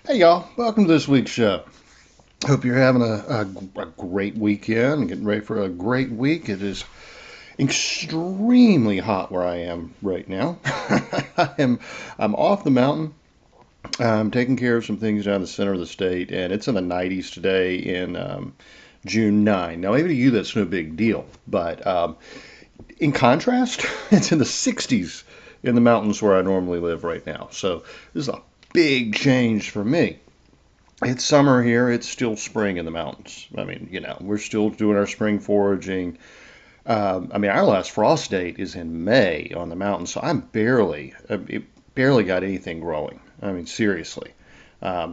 Hey y'all, welcome to this week's show. Hope you're having a great weekend and getting ready for a great week. It is extremely hot where I am right now. I'm off the mountain. I'm taking care of some things down the center of the state, and it's in the 90s today in June 9. Now, maybe to you that's no big deal, but in contrast, it's in the 60s in the mountains where I normally live right now. So this is a big change for me. It's summer here. It's still spring in the mountains. I mean, we're still doing our spring foraging. Our last frost date is in May on the mountain, so barely got anything growing. I mean, seriously.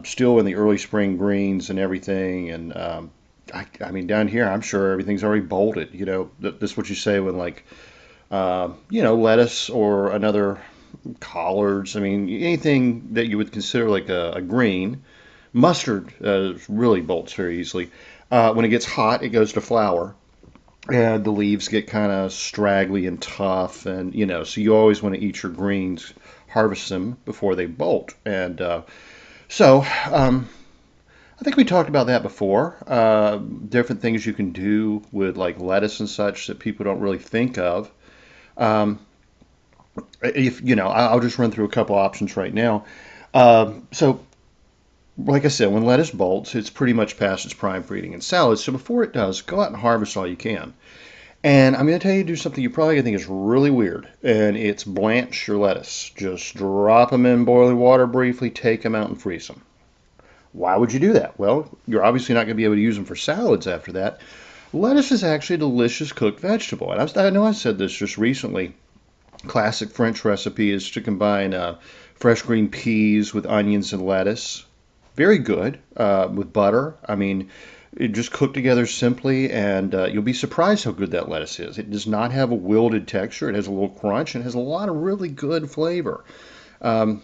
Still in the early spring greens and everything. And down here, I'm sure everything's already bolted. That's what you say when, like, lettuce or another collards. I mean, anything that you would consider like a green. Mustard really bolts very easily. When it gets hot, it goes to flower, and the leaves get kind of straggly and tough, and so you always want to eat your greens, harvest them before they bolt. And I think we talked about that before. Different things you can do with like lettuce and such that people don't really think of. Um, if I'll just run through a couple options right now. So like I said, when lettuce bolts, it's pretty much past its prime for eating in salads. So before it does, go out and harvest all you can. And I'm going to tell you to do something you're probably going to think is really weird, and it's blanch your lettuce. Just drop them in boiling water briefly, take them out and freeze them. Why would you do that? Well, you're obviously not going to be able to use them for salads after that. Lettuce is actually a delicious cooked vegetable. And I know I said this just recently. Classic French recipe is to combine fresh green peas with onions and lettuce. Very good with butter. I mean, it just cooked together simply, and you'll be surprised how good that lettuce is. It does not have a wilted texture. It has a little crunch and has a lot of really good flavor. Um,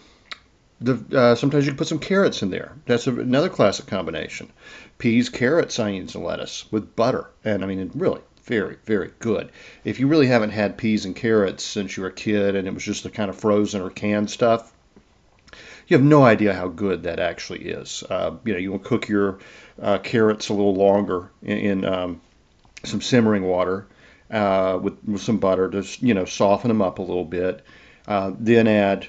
Sometimes you can put some carrots in there. That's another classic combination. Peas, carrots, onions, and lettuce with butter. And I mean, it really very, very good. If you really haven't had peas and carrots since you were a kid and it was just the kind of frozen or canned stuff, you have no idea how good that actually is. You will cook your carrots a little longer in some simmering water with some butter to soften them up a little bit. Then add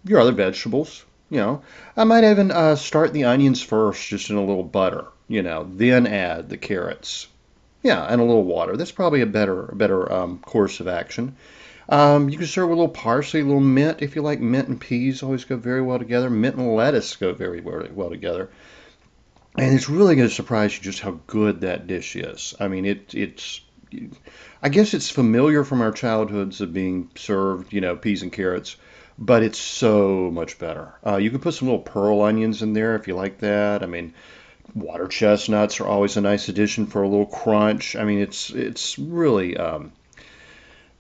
your other vegetables. I might even start the onions first, just in a little butter. Then add the carrots. Yeah, and a little water. That's probably a better course of action. You can serve with a little parsley, a little mint. If you like, mint and peas always go very well together. Mint and lettuce go very well together. And it's really going to surprise you just how good that dish is. I mean, I guess it's familiar from our childhoods of being served, peas and carrots, but it's so much better. You can put some little pearl onions in there if you like that. I mean, water chestnuts are always a nice addition for a little crunch. I mean, it's really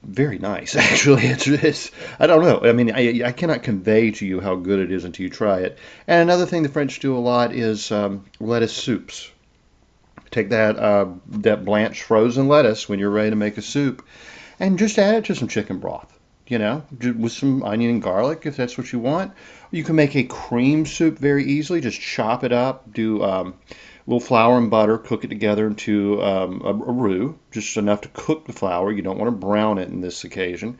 very nice, actually. It's I don't know. I mean, I cannot convey to you how good it is until you try it. And another thing the French do a lot is lettuce soups. Take that blanched frozen lettuce when you're ready to make a soup, and just add it to some chicken broth. With some onion and garlic if that's what you want. You can make a cream soup very easily. Just chop it up, do a little flour and butter, cook it together into a roux, just enough to cook the flour. You don't want to brown it in this occasion,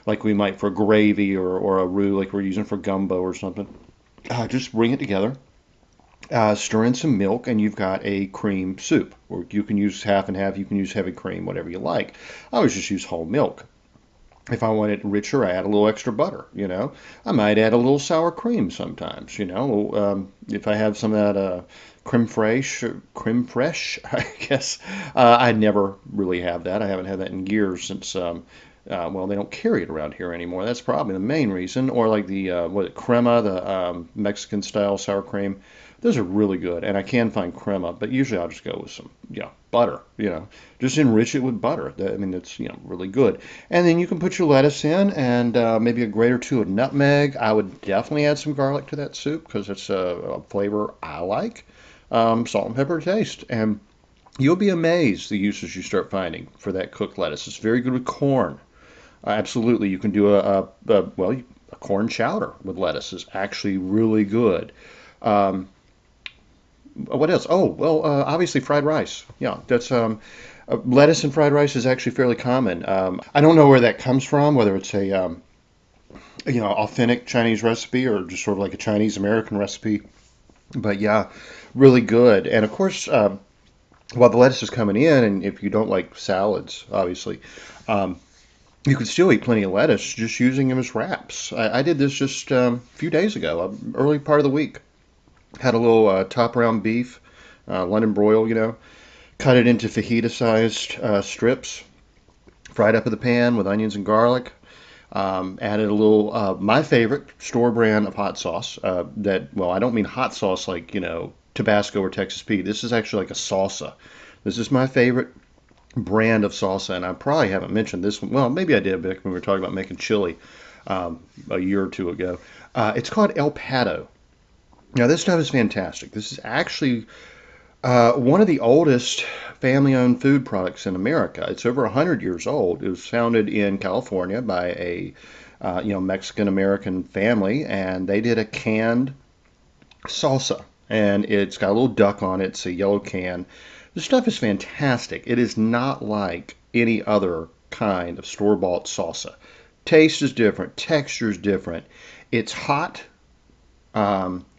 like we might for gravy or a roux like we're using for gumbo or something. Just bring it together, stir in some milk, and you've got a cream soup. Or you can use half and half, you can use heavy cream, whatever you like. I always just use whole milk. If I want it richer, I add a little extra butter. I might add a little sour cream sometimes. If I have some of that creme fraiche, I guess. I never really have that. I haven't had that in years since, well, they don't carry it around here anymore. That's probably the main reason. Or like the crema, the Mexican style sour cream. Those are really good, and I can find crema, but usually I'll just go with some, butter. Just enrich it with butter. I mean, it's really good. And then you can put your lettuce in, and maybe a grate or two of nutmeg. I would definitely add some garlic to that soup because it's a flavor I like. Salt and pepper taste, and you'll be amazed the uses you start finding for that cooked lettuce. It's very good with corn. Absolutely, you can do a corn chowder with lettuce is actually really good. Um, what else? Oh, well, obviously fried rice. Yeah, that's lettuce and fried rice is actually fairly common. I don't know where that comes from, whether it's a authentic Chinese recipe or just sort of like a Chinese American recipe. But yeah, really good. And of course, while the lettuce is coming in, and if you don't like salads, obviously, um, you can still eat plenty of lettuce just using them as wraps. I did this just a few days ago, early part of the week. Had a little top round beef, London broil, cut it into fajita-sized strips, fried up in the pan with onions and garlic. Added a little, my favorite store brand of hot sauce. Well, I don't mean hot sauce like, Tabasco or Texas Pete. This is actually like a salsa. This is my favorite brand of salsa, and I probably haven't mentioned this one. Well, maybe I did back when we were talking about making chili a year or two ago. It's called El Pato. Now, this stuff is fantastic. This is actually one of the oldest family-owned food products in America. It's over 100 years old. It was founded in California by a Mexican-American family, and they did a canned salsa. And it's got a little duck on it. It's a yellow can. The stuff is fantastic. It is not like any other kind of store-bought salsa. Taste is different. Texture is different. It's hot.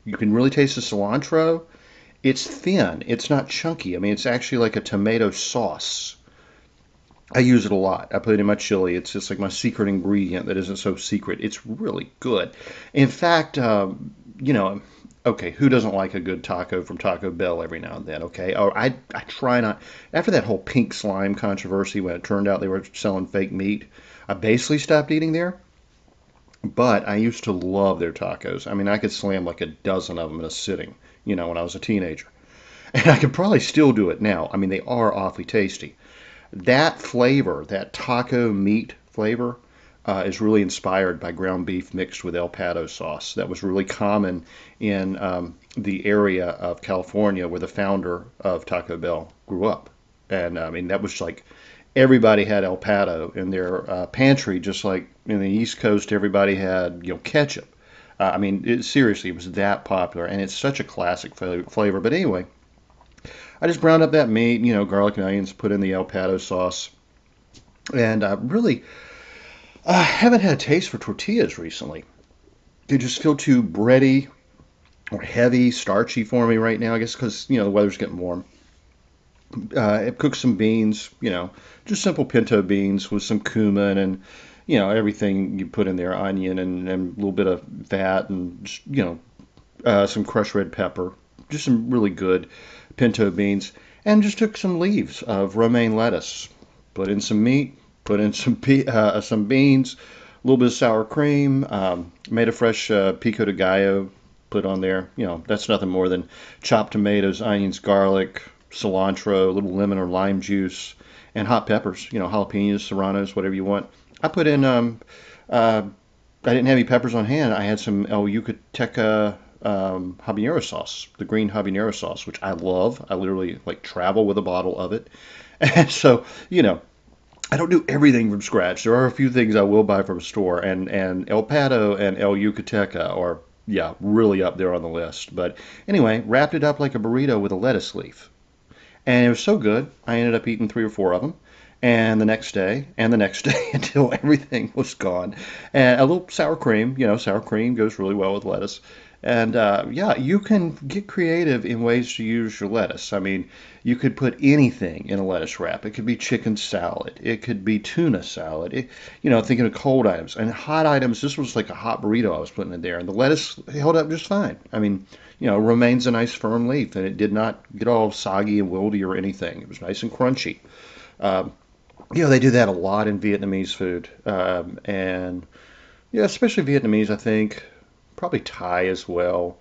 You can really taste the cilantro. It's thin. It's not chunky. I mean, it's actually like a tomato sauce. I use it a lot. I put it in my chili. It's just like my secret ingredient that isn't so secret. It's really good. In fact, okay, who doesn't like a good taco from Taco Bell every now and then, okay? Or I try not. After that whole pink slime controversy when it turned out they were selling fake meat, I basically stopped eating there. But I used to love their tacos. I mean, I could slam like a dozen of them in a sitting, when I was a teenager. And I could probably still do it now. I mean, they are awfully tasty. That flavor, that taco meat flavor, is really inspired by ground beef mixed with El Pato sauce. That was really common in the area of California where the founder of Taco Bell grew up. And I mean, that was like everybody had El Pato in their pantry, just like in the East Coast, everybody had ketchup. I mean, seriously, it was that popular, and it's such a classic flavor. But anyway, I just browned up that meat, garlic and onions, put in the El Pato sauce, and really haven't had a taste for tortillas recently. They just feel too bready or heavy, starchy for me right now. I guess because the weather's getting warm. I cooked some beans, just simple pinto beans with some cumin and, everything you put in there, onion and a little bit of fat and, just, some crushed red pepper, just some really good pinto beans, and just took some leaves of romaine lettuce, put in some meat, put in some beans, a little bit of sour cream, made a fresh pico de gallo, put on there. That's nothing more than chopped tomatoes, onions, garlic, cilantro, a little lemon or lime juice, and hot peppers, jalapenos, serranos, whatever you want. I put in uh, I didn't have any peppers on hand. I had some El Yucateca habanero sauce, the green habanero sauce, which I love. I literally like travel with a bottle of it. And so, I don't do everything from scratch. There are a few things I will buy from a store, and El Pato and El Yucateca are, yeah, really up there on the list. But anyway, wrapped it up like a burrito with a lettuce leaf. And it was so good, I ended up eating three or four of them. And the next day until everything was gone. And a little sour cream, sour cream goes really well with lettuce. And yeah, you can get creative in ways to use your lettuce. I mean, you could put anything in a lettuce wrap. It could be chicken salad. It could be tuna salad. Thinking of cold items and hot items. This was like a hot burrito I was putting in there, and the lettuce held up just fine. I mean, remains a nice firm leaf, and it did not get all soggy and wilty or anything. It was nice and crunchy. Um, they do that a lot in Vietnamese food, and yeah, especially Vietnamese, I think, probably Thai as well.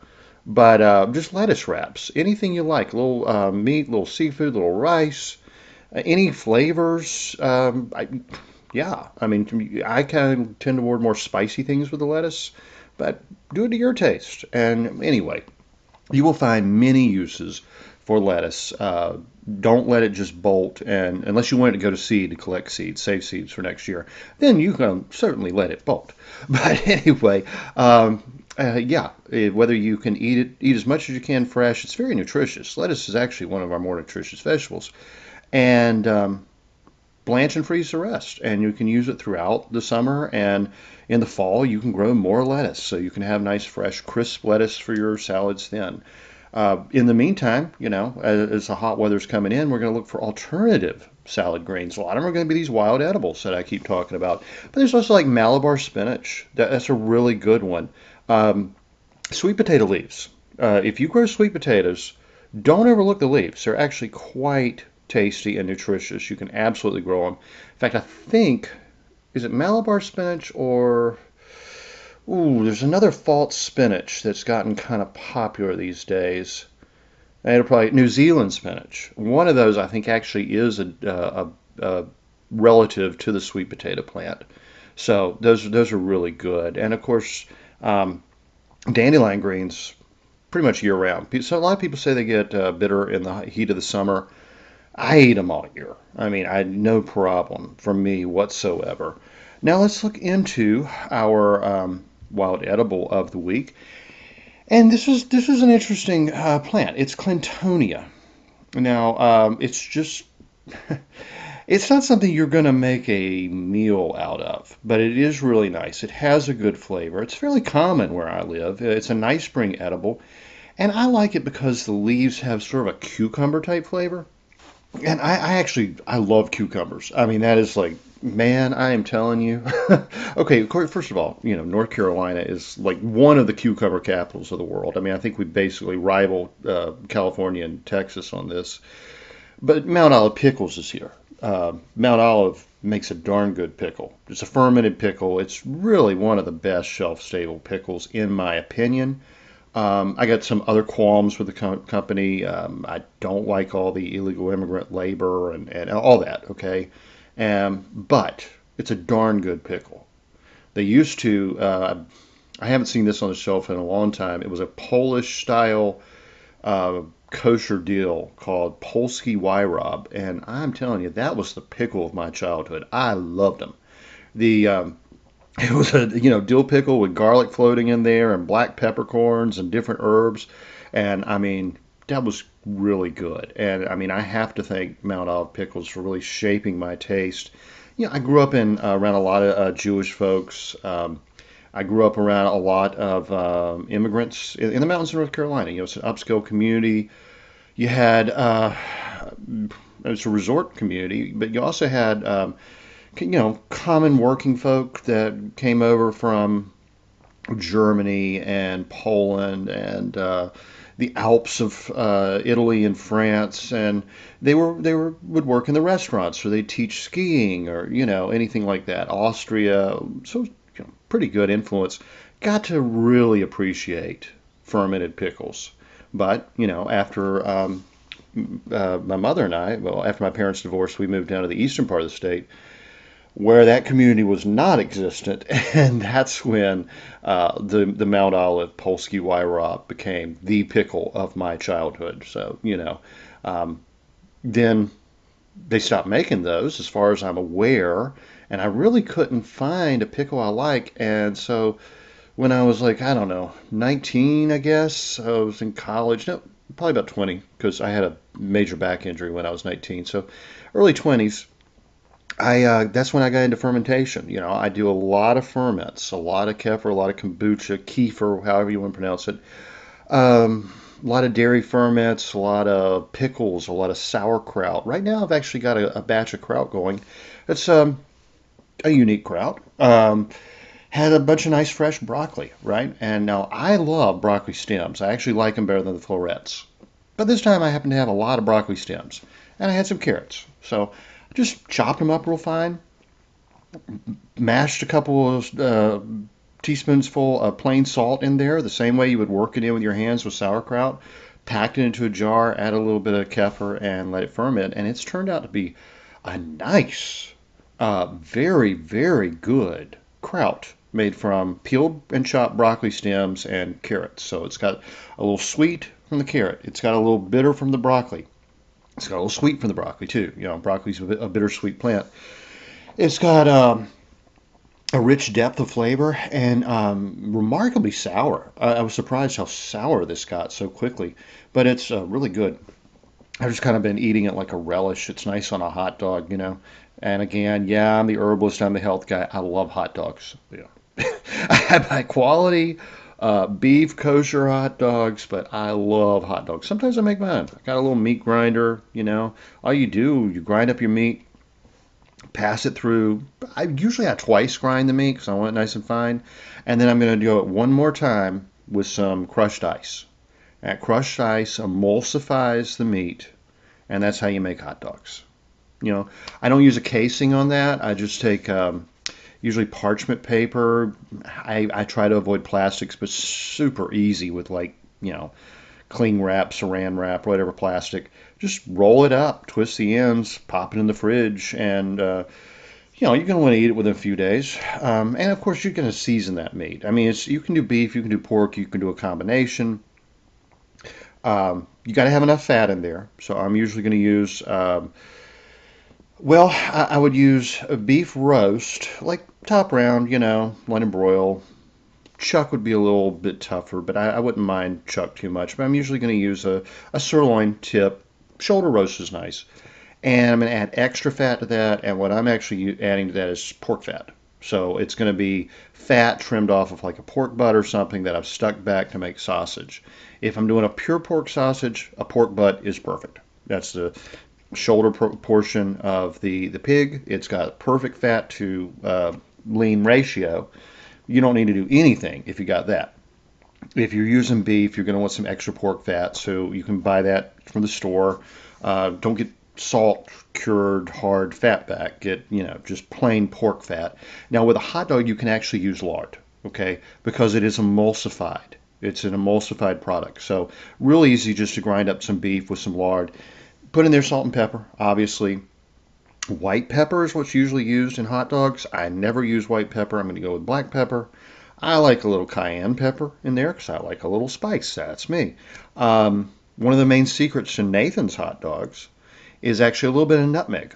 But just lettuce wraps, anything you like, little meat, little seafood, little rice, any flavors. Yeah, I mean, I kind of tend toward more spicy things with the lettuce, but do it to your taste. And anyway, you will find many uses for lettuce. Don't let it just bolt, and unless you want it to go to seed to collect seeds, save seeds for next year, then you can certainly let it bolt. But anyway, yeah, whether you can eat as much as you can fresh, it's very nutritious. Lettuce is actually one of our more nutritious vegetables, and blanch and freeze the rest. And you can use it throughout the summer, and in the fall you can grow more lettuce, so you can have nice, fresh, crisp lettuce for your salads then. In the meantime, as the hot weather's coming in, we're going to look for alternative salad greens. A lot of them are going to be these wild edibles that I keep talking about. But there's also like Malabar spinach. That's a really good one. Um, Sweet potato leaves. If you grow sweet potatoes, don't overlook the leaves. They're actually quite tasty and nutritious. You can absolutely grow them. In fact, I think, is it Malabar spinach or ooh, there's another false spinach that's gotten kind of popular these days. And it'll probably New Zealand spinach. One of those I think actually is a relative to the sweet potato plant. So those are really good. And of course, um, dandelion greens pretty much year round. So a lot of people say they get bitter in the heat of the summer. I eat them all year. I mean, I no problem for me whatsoever. Now let's look into our wild edible of the week. And this is an interesting plant. It's Clintonia. Now, it's just it's not something you're going to make a meal out of, but it is really nice. It has a good flavor. It's fairly common where I live. It's a nice spring edible, and I like it because the leaves have sort of a cucumber type flavor. And I love cucumbers. I mean, that is like, man, I am telling you. Okay, of course, first of all, North Carolina is like one of the cucumber capitals of the world. I mean, I think we basically rival California and Texas on this. But Mount Olive Pickles is here. Mount Olive makes a darn good pickle. It's a fermented pickle. It's really one of the best shelf-stable pickles, in my opinion. I got some other qualms with the company. I don't like all the illegal immigrant labor and all that, okay? But it's a darn good pickle. They used to, I haven't seen this on the shelf in a long time. It was a Polish style uh, kosher deal called Polski Wyrob. And I'm telling you, that was the pickle of my childhood. I loved them. The It was a dill pickle with garlic floating in there and black peppercorns and different herbs, and I mean that was really good. And I mean I have to thank Mount Olive Pickles for really shaping my taste. I grew up in around a lot of Jewish folks. I grew up around a lot of immigrants in the mountains of North Carolina. It's an upscale community. You had it's a resort community, but you also had common working folk that came over from Germany and Poland and the Alps of Italy and France, and they would work in the restaurants, or they'd teach skiing, or anything like that. Austria, so pretty good influence. Got to really appreciate fermented pickles, but after my mother and I, well, after my parents divorced, we moved down to the eastern part of the state. where that community was not existent, and that's when the Mount Olive Polsky Weirop became the pickle of my childhood. So, then they stopped making those, as far as I'm aware, and I really couldn't find a pickle I like. And so when I was like, I don't know, 19, I guess, I was in college. No, probably about 20, because I had a major back injury when I was 19. So early 20s, I that's when I got into fermentation. I do a lot of ferments, a lot of kefir, a lot of kombucha, kefir, however you want to pronounce it. A lot of dairy ferments, a lot of pickles, a lot of sauerkraut. Right now, I've actually got a batch of kraut going. It's a unique kraut. Had a bunch of nice fresh broccoli, right? And now I love broccoli stems. I actually like them better than the florets. But this time I happen to have a lot of broccoli stems, and I had some carrots. So I just chopped them up real fine, mashed a couple of teaspoonsful of plain salt in there, the same way you would work it in with your hands with sauerkraut. Packed it into a jar, add a little bit of kefir, and let it ferment. And it's turned out to be a nice, very, very good kraut made from peeled and chopped broccoli stems and carrots. So it's got a little sweet from the carrot. It's got a little bitter from the broccoli. It's got a little sweet from the broccoli too. Broccoli's a bittersweet plant. It's got a rich depth of flavor and remarkably sour. I was surprised how sour this got so quickly, but it's really good. I've just kind of been eating it like a relish. It's nice on a hot dog. And again, yeah, I'm the herbalist, I'm the health guy. I love hot dogs. Yeah. I buy quality beef kosher hot dogs, but I love hot dogs. Sometimes I make mine. I got a little meat grinder. All you do, you grind up your meat, pass it through. I twice grind the meat because I want it nice and fine. And then I'm going to do it one more time with some crushed ice. That crushed ice emulsifies the meat, and that's how you make hot dogs. I don't use a casing on that. I just take usually parchment paper. I try to avoid plastics, but super easy with cling wrap, saran wrap, whatever plastic. Just roll it up, twist the ends, pop it in the fridge, and you're going to want to eat it within a few days. And of course, you're going to season that meat. I mean, you can do beef, you can do pork, you can do a combination. You got to have enough fat in there. So I'm usually going to use, I would use a beef roast, like top round, let and broil. Chuck would be a little bit tougher, but I wouldn't mind chuck too much. But I'm usually going to use a sirloin tip. Shoulder roast is nice. And I'm going to add extra fat to that. And what I'm actually adding to that is pork fat. So it's going to be fat trimmed off of like a pork butt or something that I've stuck back to make sausage. If I'm doing a pure pork sausage, a pork butt is perfect. That's the shoulder portion of the pig. It's got perfect fat to lean ratio. You don't need to do anything if you got that. If you're using beef, you're going to want some extra pork fat, so you can buy that from the store. Don't get salt cured hard fat back. Get just plain pork fat. Now with a hot dog, you can actually use lard, okay, because it is emulsified. It's an emulsified product, so real easy just to grind up some beef with some lard. Put in there salt and pepper, obviously. White pepper is what's usually used in hot dogs. I never use white pepper. I'm going to go with black pepper. I like a little cayenne pepper in there because I like a little spice. That's me. One of the main secrets to Nathan's hot dogs is actually a little bit of nutmeg.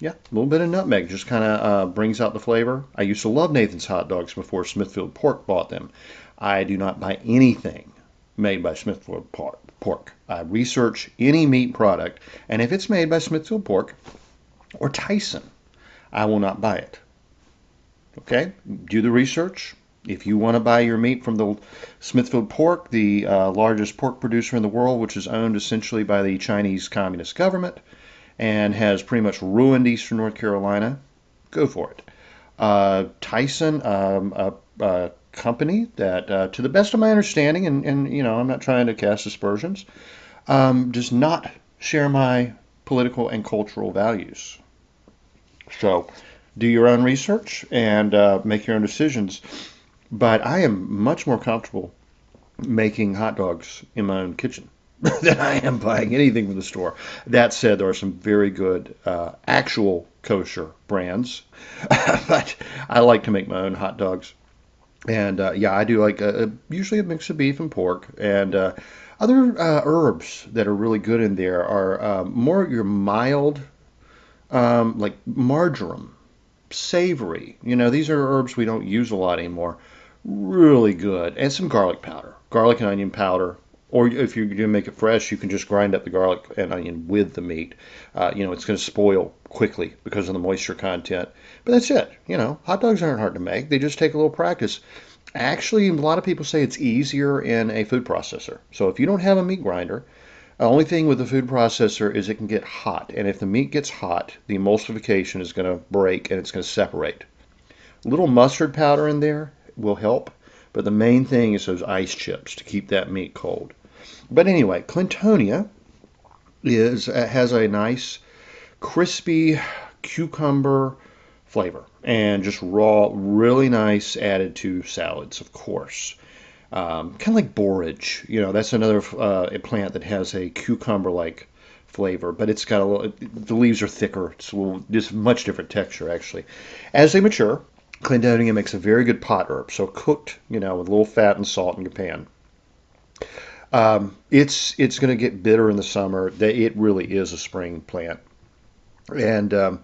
Yeah, a little bit of nutmeg just kind of brings out the flavor. I used to love Nathan's hot dogs before Smithfield Pork bought them. I do not buy anything made by Smithfield Pork. I research any meat product, and if it's made by Smithfield Pork or Tyson, I will not buy it. Okay? Do the research. If you want to buy your meat from the Smithfield Pork, the largest pork producer in the world, which is owned essentially by the Chinese Communist government and has pretty much ruined eastern North Carolina, go for it. Tyson, a company that, to the best of my understanding, and I'm not trying to cast aspersions, does not share my political and cultural values. So do your own research and make your own decisions. But I am much more comfortable making hot dogs in my own kitchen than I am buying anything from the store. That said, there are some very good actual kosher brands, but I like to make my own hot dogs. And yeah, I do like usually a mix of beef and pork. And other herbs that are really good in there are more your mild, like marjoram, savory. These are herbs we don't use a lot anymore. Really good. And some garlic powder, garlic and onion powder. Or if you're going to make it fresh, you can just grind up the garlic and onion with the meat. It's going to spoil quickly because of the moisture content. But that's it. Hot dogs aren't hard to make. They just take a little practice. Actually, a lot of people say it's easier in a food processor. So if you don't have a meat grinder, the only thing with the food processor is it can get hot. And if the meat gets hot, the emulsification is going to break and it's going to separate. A little mustard powder in there will help. But the main thing is those ice chips to keep that meat cold. But anyway, Clintonia has a nice crispy cucumber flavor and just raw, really nice added to salads, of course. Kind of like borage. That's another plant that has a cucumber-like flavor, but it's got the leaves are thicker. It's just much different texture, actually. As they mature, Clintonia makes a very good pot herb. So cooked, with a little fat and salt in your pan. It's going to get bitter in the summer. It really is a spring plant. And I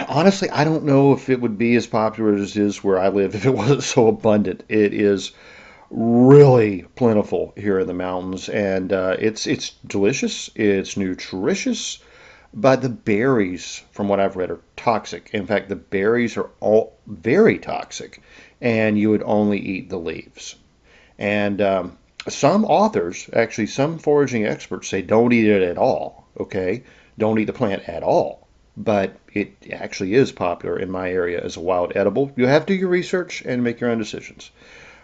honestly I don't know if it would be as popular as it is where I live if it wasn't so abundant. It is really plentiful here in the mountains, and it's delicious. It's nutritious, but the berries, from what I've read, are toxic. In fact, the berries are all very toxic, and you would only eat the leaves. And some authors, actually, some foraging experts say don't eat it at all. Okay, don't eat the plant at all. But it actually is popular in my area as a wild edible. You have to do your research and make your own decisions.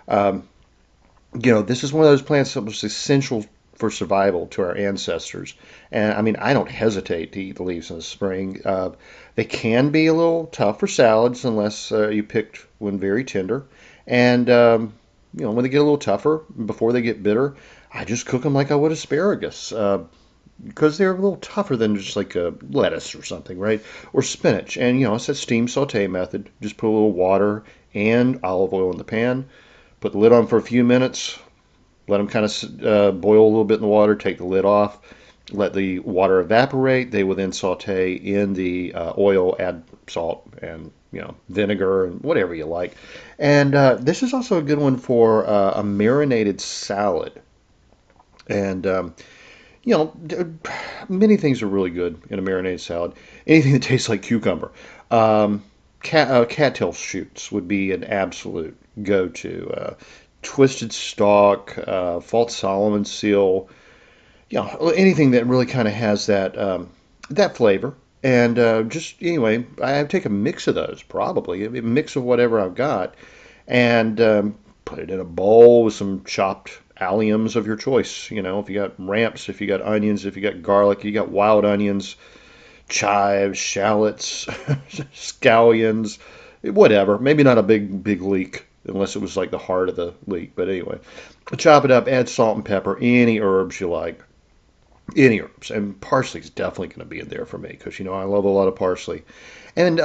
Um, this is one of those plants that was essential for survival to our ancestors. And I mean, I don't hesitate to eat the leaves in the spring. They can be a little tough for salads unless you picked one very tender. And when they get a little tougher, before they get bitter, I just cook them like I would asparagus. Because they're a little tougher than just like a lettuce or something, right? Or spinach. And, it's that steam saute method. Just put a little water and olive oil in the pan, put the lid on for a few minutes, let them kind of boil a little bit in the water, take the lid off, let the water evaporate. They will then saute in the oil, add salt and, vinegar and whatever you like. And this is also a good one for a marinated salad. And, many things are really good in a marinated salad. Anything that tastes like cucumber. Cattail shoots would be an absolute go-to. Twisted stalk, false Solomon seal, anything that really kind of has that flavor. And just anyway, I take a mix of those, probably a mix of whatever I've got, and put it in a bowl with some chopped alliums of your choice. If you got ramps, if you got onions, if you got garlic, you got wild onions, chives, shallots, scallions, whatever. Maybe not a big leek unless it was like the heart of the leek. But anyway, chop it up, add salt and pepper, any herbs you like. Any herbs. And parsley is definitely going to be in there for me because, I love a lot of parsley. And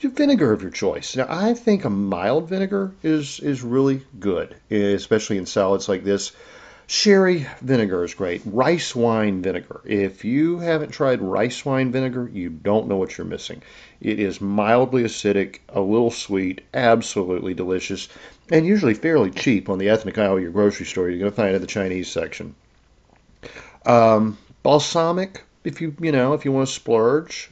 vinegar of your choice. Now, I think a mild vinegar is really good, especially in salads like this. Sherry vinegar is great. Rice wine vinegar. If you haven't tried rice wine vinegar, you don't know what you're missing. It is mildly acidic, a little sweet, absolutely delicious, and usually fairly cheap on the ethnic aisle of your grocery store. You're going to find it in the Chinese section. Balsamic, if you want to splurge,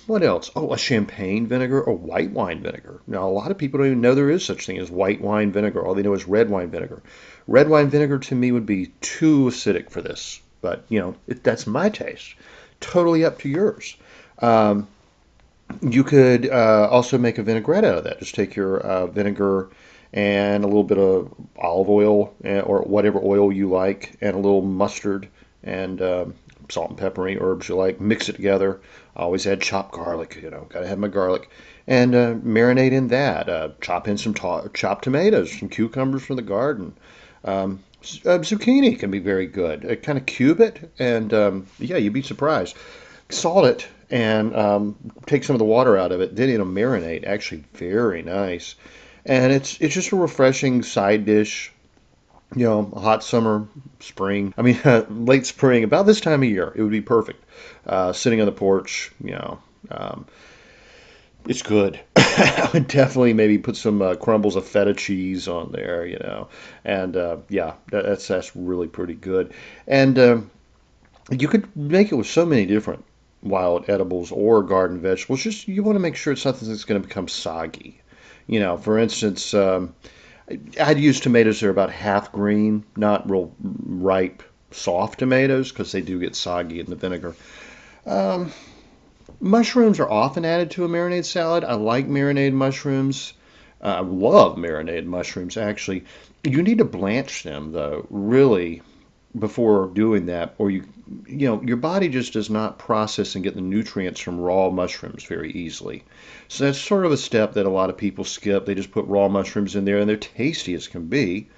what else? Oh, a champagne vinegar or white wine vinegar. Now, a lot of people don't even know there is such thing as white wine vinegar. All they know is red wine vinegar. Red wine vinegar to me would be too acidic for this, but that's my taste. Totally up to yours. You could also make a vinaigrette out of that. Just take your vinegar and a little bit of olive oil or whatever oil you like, and a little mustard and salt and pepper, any herbs you like. Mix it together. I always add chopped garlic. Got to have my garlic, and marinate in that. Chop in some chopped tomatoes, some cucumbers from the garden. Zucchini can be very good. Kind of cube it, and yeah, you'd be surprised. salt it, and take some of the water out of it. Then it'll marinate. Actually, very nice. And it's just a refreshing side dish. A hot summer, spring. I mean, late spring, about this time of year, it would be perfect. Sitting on the porch, it's good. I would definitely maybe put some crumbles of feta cheese on there, and yeah, that's really pretty good. And you could make it with so many different wild edibles or garden vegetables. Just you want to make sure it's something that's going to become soggy. For instance, I'd use tomatoes that are about half green, not real ripe, soft tomatoes, because they do get soggy in the vinegar. Um, Mushrooms are often added to a marinade salad. I like marinated mushrooms. I love marinated mushrooms, actually. You need to blanch them, though, really, before doing that, or your body just does not process and get the nutrients from raw mushrooms very easily. So that's sort of a step that a lot of people skip. They just put raw mushrooms in there, and they're tasty as can be.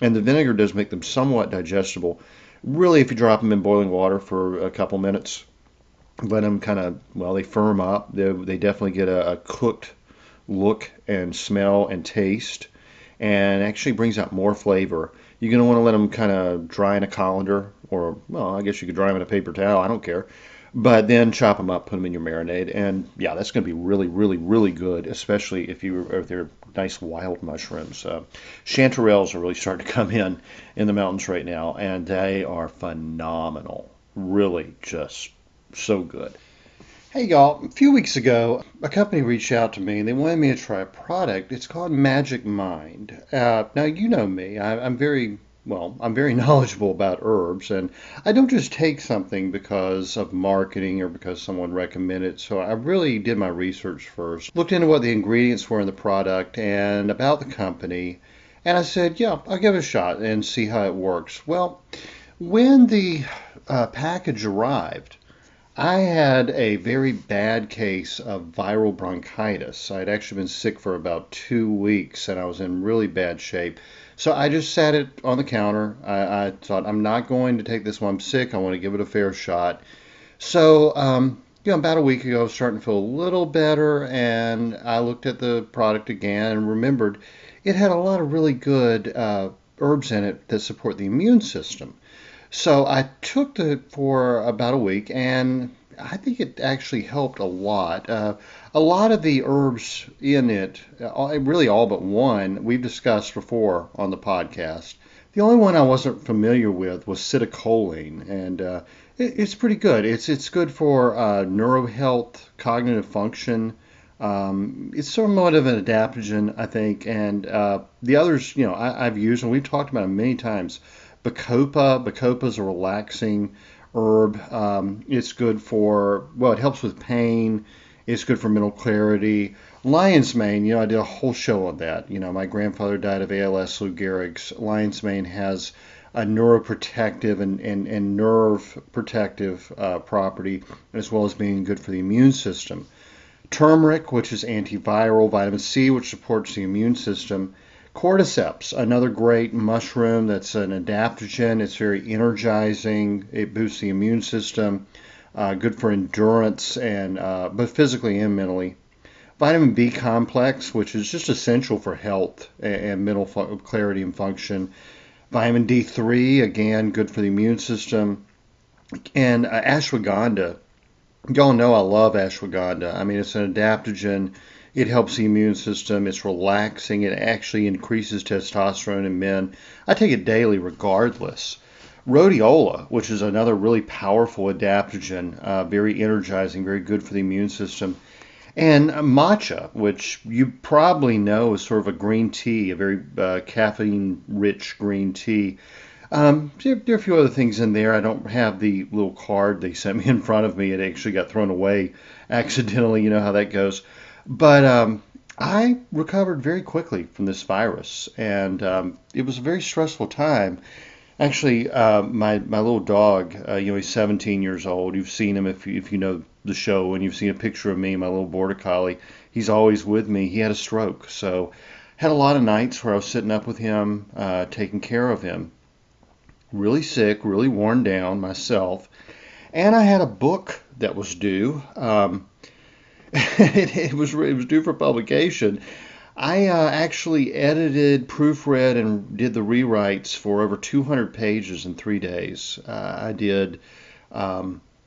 And the vinegar does make them somewhat digestible. Really, if you drop them in boiling water for a couple minutes, let them kind of, well, they firm up. They definitely get a cooked look and smell and taste, and actually brings out more flavor. You're going to want to let them kind of dry in a colander, or, well, I guess you could dry them in a paper towel. I don't care. But then chop them up, put them in your marinade, and yeah, that's going to be really, really, really good, especially if they're nice wild mushrooms. Chanterelles are really starting to come in the mountains right now, and they are phenomenal. Really, just so good. Hey y'all, a few weeks ago, a company reached out to me and they wanted me to try a product. It's called Magic Mind. Now, you know me, I'm very knowledgeable about herbs, and I don't just take something because of marketing or because someone recommended it. So I really did my research first, looked into what the ingredients were in the product and about the company, and I said, yeah, I'll give it a shot and see how it works. Well, when the package arrived, I had a very bad case of viral bronchitis. I'd actually been sick for about 2 weeks and I was in really bad shape. So I just sat it on the counter. I thought, I'm not going to take this while I'm sick. I want to give it a fair shot. So, about a week ago, I was starting to feel a little better, and I looked at the product again and remembered it had a lot of really good herbs in it that support the immune system. So I took it for about a week, and I think it actually helped a lot. A lot of the herbs in it, really all but one, we've discussed before on the podcast. The only one I wasn't familiar with was citicoline, and it's pretty good. It's good for neurohealth, cognitive function. It's somewhat of an adaptogen, I think, and the others, I've used, and we've talked about them many times. Bacopa is a relaxing herb. It's good for, well, it helps with pain. It's good for mental clarity. Lion's mane, I did a whole show on that. My grandfather died of ALS, Lou Gehrig's. Lion's mane has a neuroprotective and nerve protective property, as well as being good for the immune system. Turmeric, which is antiviral. Vitamin C, which supports the immune system. Cordyceps, another great mushroom that's an adaptogen. It's very energizing. It boosts the immune system. Good for endurance and but physically and mentally. Vitamin B complex, which is just essential for health and mental clarity and function. Vitamin D3, again, good for the immune system. And ashwagandha. Y'all know I love ashwagandha. I mean, it's an adaptogen. It helps the immune system. It's relaxing. It actually increases testosterone in men. I take it daily regardless. Rhodiola, which is another really powerful adaptogen, very energizing, very good for the immune system. And matcha, which you probably know is sort of a green tea, a very caffeine-rich green tea. There are a few other things in there. I don't have the little card they sent me in front of me. It actually got thrown away accidentally. You know how that goes. But I recovered very quickly from this virus, and it was a very stressful time. Actually, my little dog, he's 17 years old. You've seen him if you know the show, and you've seen a picture of me, my little border collie. He's always with me. He had a stroke, so had a lot of nights where I was sitting up with him, taking care of him. Really sick, really worn down myself. and I had a book that was due. It was due for publication. I actually edited, proofread, and did the rewrites for over 200 pages in 3 days. I did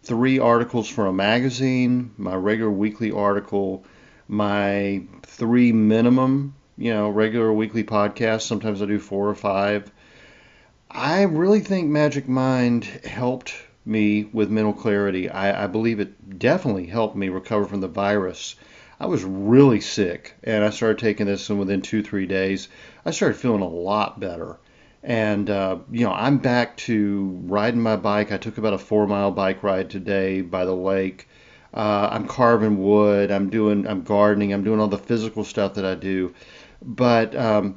three articles for a magazine, my regular weekly article, my three minimum, regular weekly podcasts. Sometimes I do four or five. I really think Magic Mind helped me with mental clarity. I believe it definitely helped me recover from the virus. I was really sick, and I started taking this, and within 2, 3 days, I started feeling a lot better. And I'm back to riding my bike. I took about a 4 mile bike ride today by the lake. I'm carving wood. I'm gardening. I'm doing all the physical stuff that I do. But I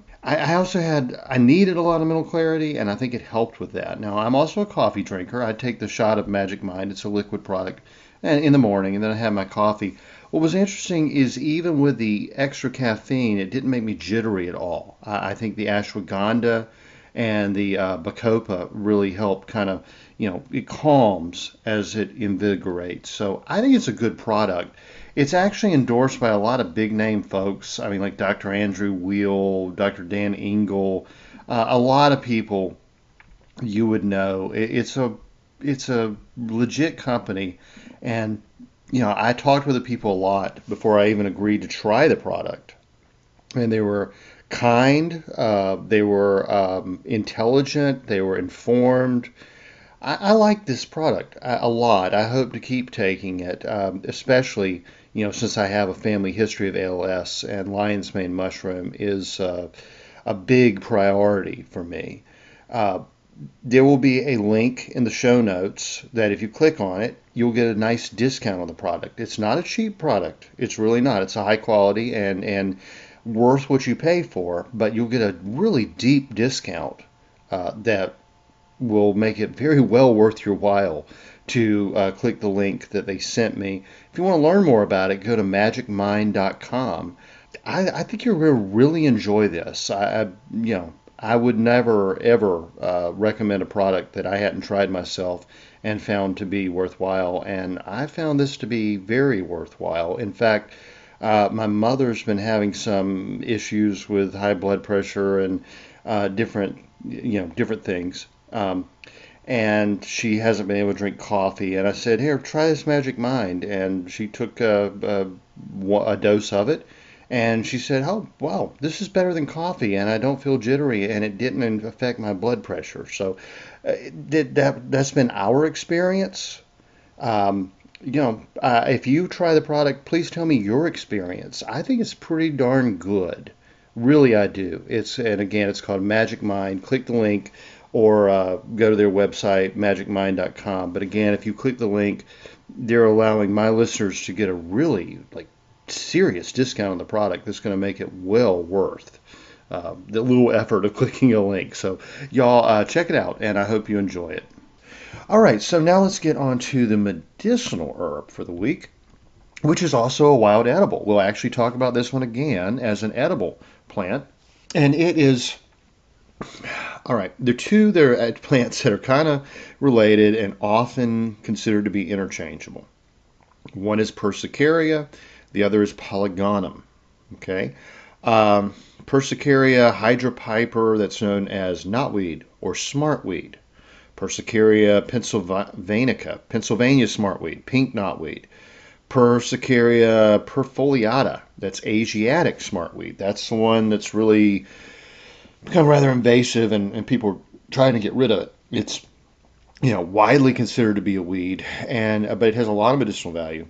needed a lot of mental clarity, and I think it helped with that. Now, I'm also a coffee drinker. I take the shot of Magic Mind. It's a liquid product, and in the morning, and then I have my coffee. What was interesting is even with the extra caffeine, it didn't make me jittery at all. I think the ashwagandha and the bacopa really help kind of, it calms as it invigorates. So I think it's a good product. It's actually endorsed by a lot of big name folks. I mean, like Dr. Andrew Weil, Dr. Dan Engel, a lot of people you would know. It's a legit company, and I talked with the people a lot before I even agreed to try the product, and they were kind, they were intelligent, they were informed. I like this product a lot. I hope to keep taking it, especially since I have a family history of ALS, and lion's mane mushroom is a big priority for me. Uh, there will be a link in the show notes that if you click on it, you'll get a nice discount on the product. It's not a cheap product. It's really not. It's a high quality and worth what you pay for, but you'll get a really deep discount that will make it very well worth your while to click the link that they sent me. If you want to learn more about it, go to magicmind.com. I think you're going to really enjoy this. I would never ever recommend a product that I hadn't tried myself and found to be worthwhile, and I found this to be very worthwhile. In fact, my mother's been having some issues with high blood pressure and different things. And she hasn't been able to drink coffee. And I said, "Here, try this Magic Mind." And she took a dose of it. And she said, "Oh, wow, this is better than coffee, and I don't feel jittery, and it didn't affect my blood pressure." So that's been our experience. If you try the product, please tell me your experience. I think it's pretty darn good. Really, I do. And again, it's called Magic Mind. Click the link or go to their website, magicmind.com. But again, if you click the link, they're allowing my listeners to get a really serious discount on the product that's going to make it well worth the little effort of clicking a link. So y'all check it out, and I hope you enjoy it. All right, so now let's get on to the medicinal herb for the week, which is also a wild edible. We'll actually talk about this one again as an edible plant, and it is. All right, there are plants that are kind of related and often considered to be interchangeable. One is Persicaria, the other is Polygonum. Okay, Persicaria hydropiper, that's known as knotweed or smartweed. Persicaria pennsylvanica, Pennsylvania smartweed, pink knotweed. Persicaria perfoliata, that's Asiatic smartweed. That's the one that's really become rather invasive, and people are trying to get rid of it. It's widely considered to be a weed, but it has a lot of medicinal value.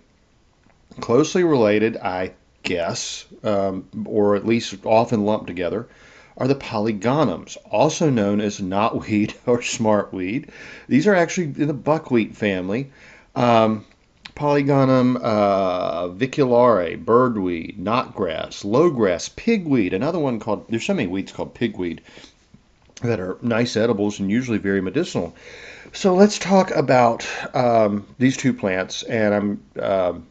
Closely related, I guess, or at least often lumped together, are the polygonums, also known as knotweed or smartweed. These are actually in the buckwheat family. Polygonum viculare, birdweed, knotgrass, lowgrass, pigweed, another one there's so many weeds called pigweed that are nice edibles and usually very medicinal. So let's talk about these two plants, and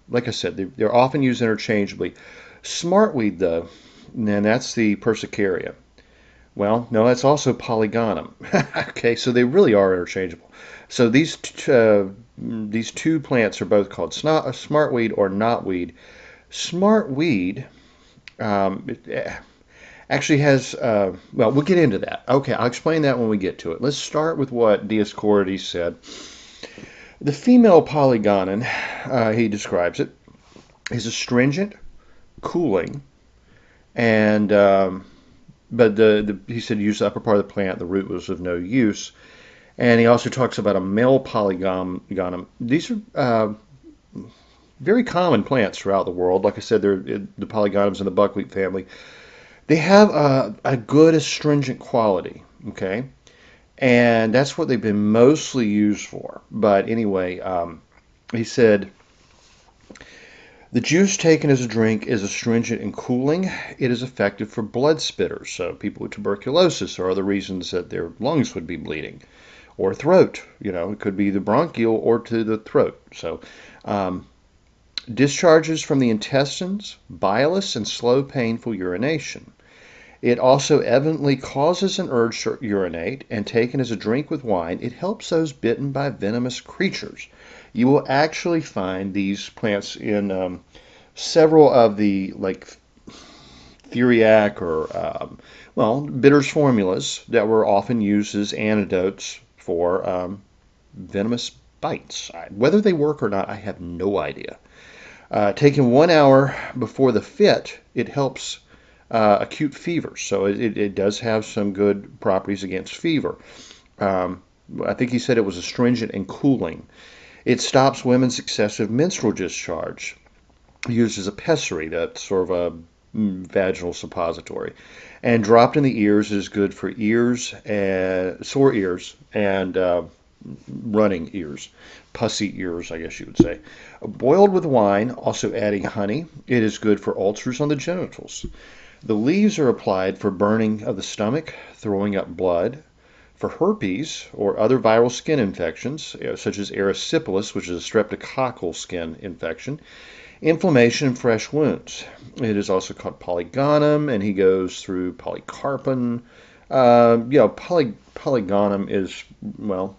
like I said, they're often used interchangeably. Smartweed, though, and that's the Persicaria. Well, no, that's also Polygonum. Okay, so they really are interchangeable. So these these two plants are both called smartweed or knotweed. Smartweed actually has, well, we'll get into that. Okay, I'll explain that when we get to it. Let's start with what Dioscorides said. The female polygonon, he describes it, is astringent, cooling, and but he said use the upper part of the plant. The root was of no use. And he also talks about a male polygonum. These are very common plants throughout the world. Like I said, they're the polygonums in the buckwheat family. They have a good astringent quality, okay? And that's what they've been mostly used for. But anyway, he said, the juice taken as a drink is astringent and cooling. It is effective for blood spitters, so people with tuberculosis or other reasons that their lungs would be bleeding, or throat. It could be the bronchial or to the throat. So, discharges from the intestines, bilious and slow, painful urination. It also evidently causes an urge to urinate, and taken as a drink with wine, it helps those bitten by venomous creatures. You will actually find these plants in several of the theriac or bitters formulas that were often used as antidotes for venomous bites. Whether they work or not, I have no idea. Taken 1 hour before the fit, it helps acute fevers. So it does have some good properties against fever. I think he said it was astringent and cooling. It stops women's excessive menstrual discharge. Used as a pessary, that's sort of a vaginal suppository. And dropped in the ears is good for ears and sore ears and running ears, pussy ears, I guess you would say. Boiled with wine, also adding honey, it is good for ulcers on the genitals. The leaves are applied for burning of the stomach, throwing up blood, for herpes or other viral skin infections, such as erysipelas, which is a streptococcal skin infection, inflammation, and fresh wounds. It is also called polygonum, and he goes through polycarpon. Polygonum is, well,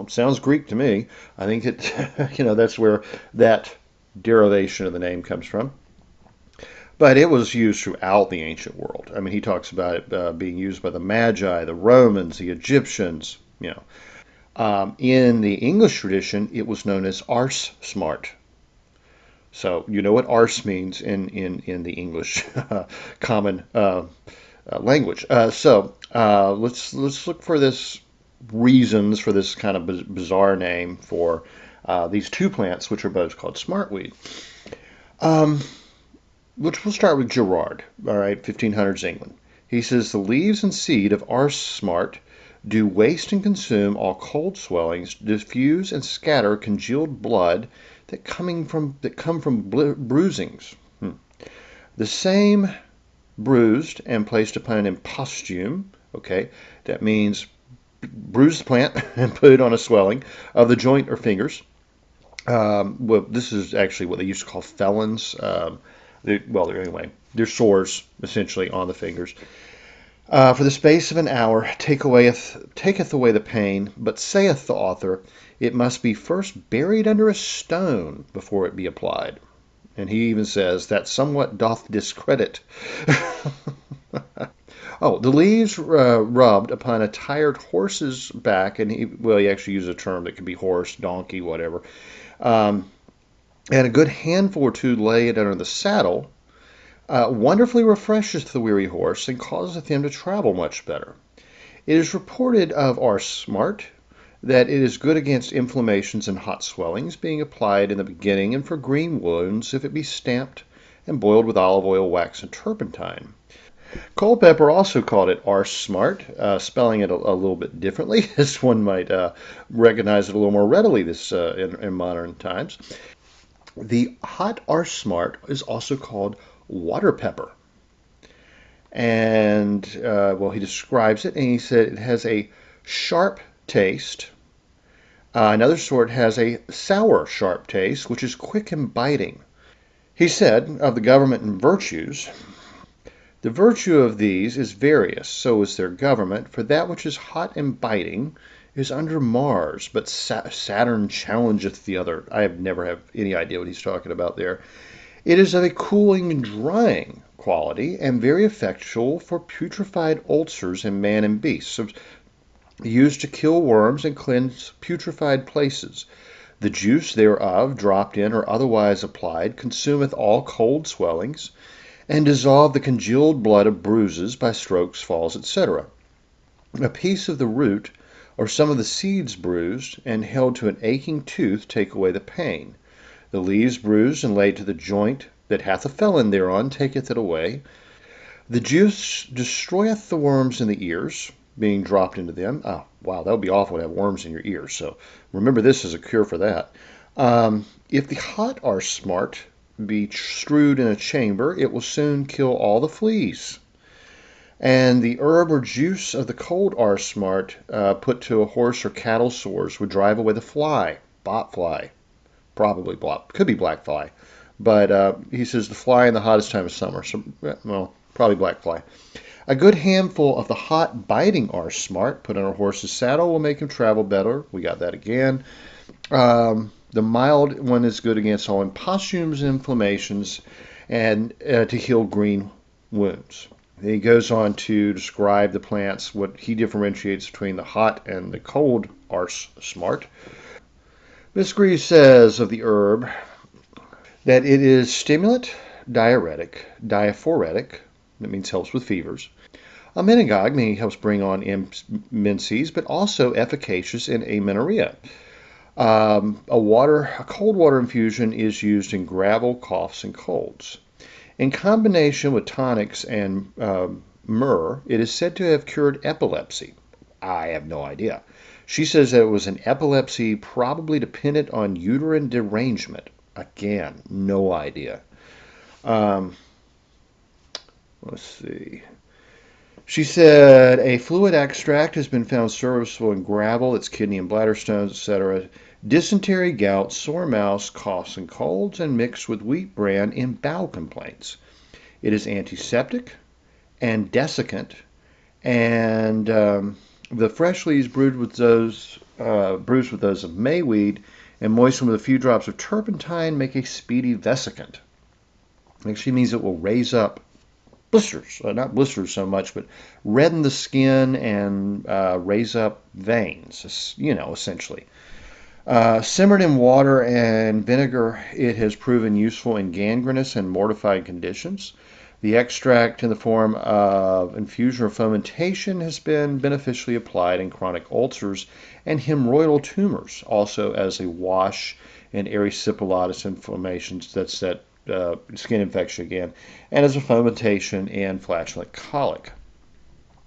sounds Greek to me. I think it, that's where that derivation of the name comes from. But it was used throughout the ancient world. I mean, he talks about it being used by the Magi, the Romans, the Egyptians. In the English tradition, it was known as arse smart. So you know what arse means in the English common language. Let's look for this reasons for this kind of bizarre name for these two plants, which are both called smartweed. Which we'll start with Gerard, all right, 1500s England. He says, the leaves and seed of arse smart do waste and consume all cold swellings, diffuse and scatter congealed blood that come from bruisings. The same bruised and placed upon an impostume, okay, that means bruise the plant and put it on a swelling of the joint or fingers. This is actually what they used to call felons. They're sores, essentially, on the fingers. For the space of an hour, taketh away the pain, but saith the author, it must be first buried under a stone before it be applied. And he even says, that somewhat doth discredit. Oh, the leaves rubbed upon a tired horse's back, and he actually used a term that could be horse, donkey, whatever. And a good handful or two lay it under the saddle, wonderfully refresheth the weary horse and causeth him to travel much better. It is reported of our smart that it is good against inflammations and hot swellings, being applied in the beginning, and for green wounds if it be stamped and boiled with olive oil, wax, and turpentine. Culpeper also called it arse smart, spelling it a little bit differently, as one might recognize it a little more readily in modern times. The hot arse smart is also called water pepper. And, he describes it, and he said it has a sharp taste. Another sort has a sour, sharp taste, which is quick and biting. He said of the government and virtues, the virtue of these is various, so is their government, for that which is hot and biting is under Mars, but Saturn challengeth the other. I have never have any idea what he's talking about there. It is of a cooling and drying quality and very effectual for putrefied ulcers in man and beast. So used to kill worms and cleanse putrefied places. The juice thereof, dropped in or otherwise applied, consumeth all cold swellings, and dissolve the congealed blood of bruises by strokes, falls, etc. A piece of the root, or some of the seeds bruised, and held to an aching tooth, take away the pain. The leaves bruised and laid to the joint that hath a felon thereon, taketh it away. The juice destroyeth the worms in the ears, being dropped into them. Oh, wow, that would be awful to have worms in your ears. So remember this as a cure for that. If the hot are smart, be strewed in a chamber, it will soon kill all the fleas. And the herb or juice of the cold are smart, put to a horse or cattle sores, would drive away the fly, bot fly, probably could be black fly. But he says the fly in the hottest time of summer. So, well, probably black fly. A good handful of the hot biting are smart, put on a horse's saddle, will make him travel better. We got that again. The mild one is good against all imposthumes and inflammations, and to heal green wounds. He goes on to describe the plants, what he differentiates between the hot and the cold are smart. Miss Greaves says of the herb that it is stimulant, diuretic, diaphoretic, that means helps with fevers, amenagogue, meaning helps bring on menses, but also efficacious in amenorrhea. A cold water infusion is used in gravel, coughs, and colds. In combination with tonics and myrrh, it is said to have cured epilepsy. I have no idea. She says that it was an epilepsy probably dependent on uterine derangement. Again, no idea. Let's see. She said a fluid extract has been found serviceable in gravel, its kidney and bladder stones, etc. Dysentery, gout, sore mouth, coughs and colds, and mixed with wheat bran in bowel complaints. It is antiseptic and desiccant, and the fresh leaves bruised with those of mayweed and moistened with a few drops of turpentine make a speedy vesicant. Actually means it will raise up blisters, not blisters so much, but redden the skin and raise up veins, essentially. Simmered in water and vinegar, it has proven useful in gangrenous and mortified conditions. The extract in the form of infusion or fermentation has been beneficially applied in chronic ulcers and hemorrhoidal tumors, also as a wash in erysipelatous inflammations, that's that skin infection again, and as a fomentation in flatulent colic.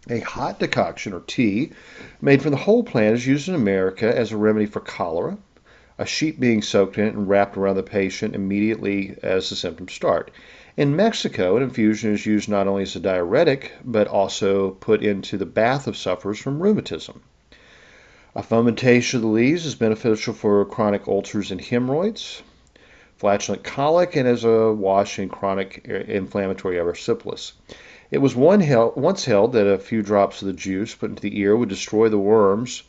A hot decoction or tea made from the whole plant is used in America as a remedy for cholera, a sheet being soaked in it and wrapped around the patient immediately as the symptoms start. In Mexico, an infusion is used not only as a diuretic, but also put into the bath of sufferers from rheumatism. A fomentation of the leaves is beneficial for chronic ulcers and hemorrhoids, flatulent colic, and as a wash in chronic inflammatory erysipelas. It was once held that a few drops of the juice put into the ear would destroy the worms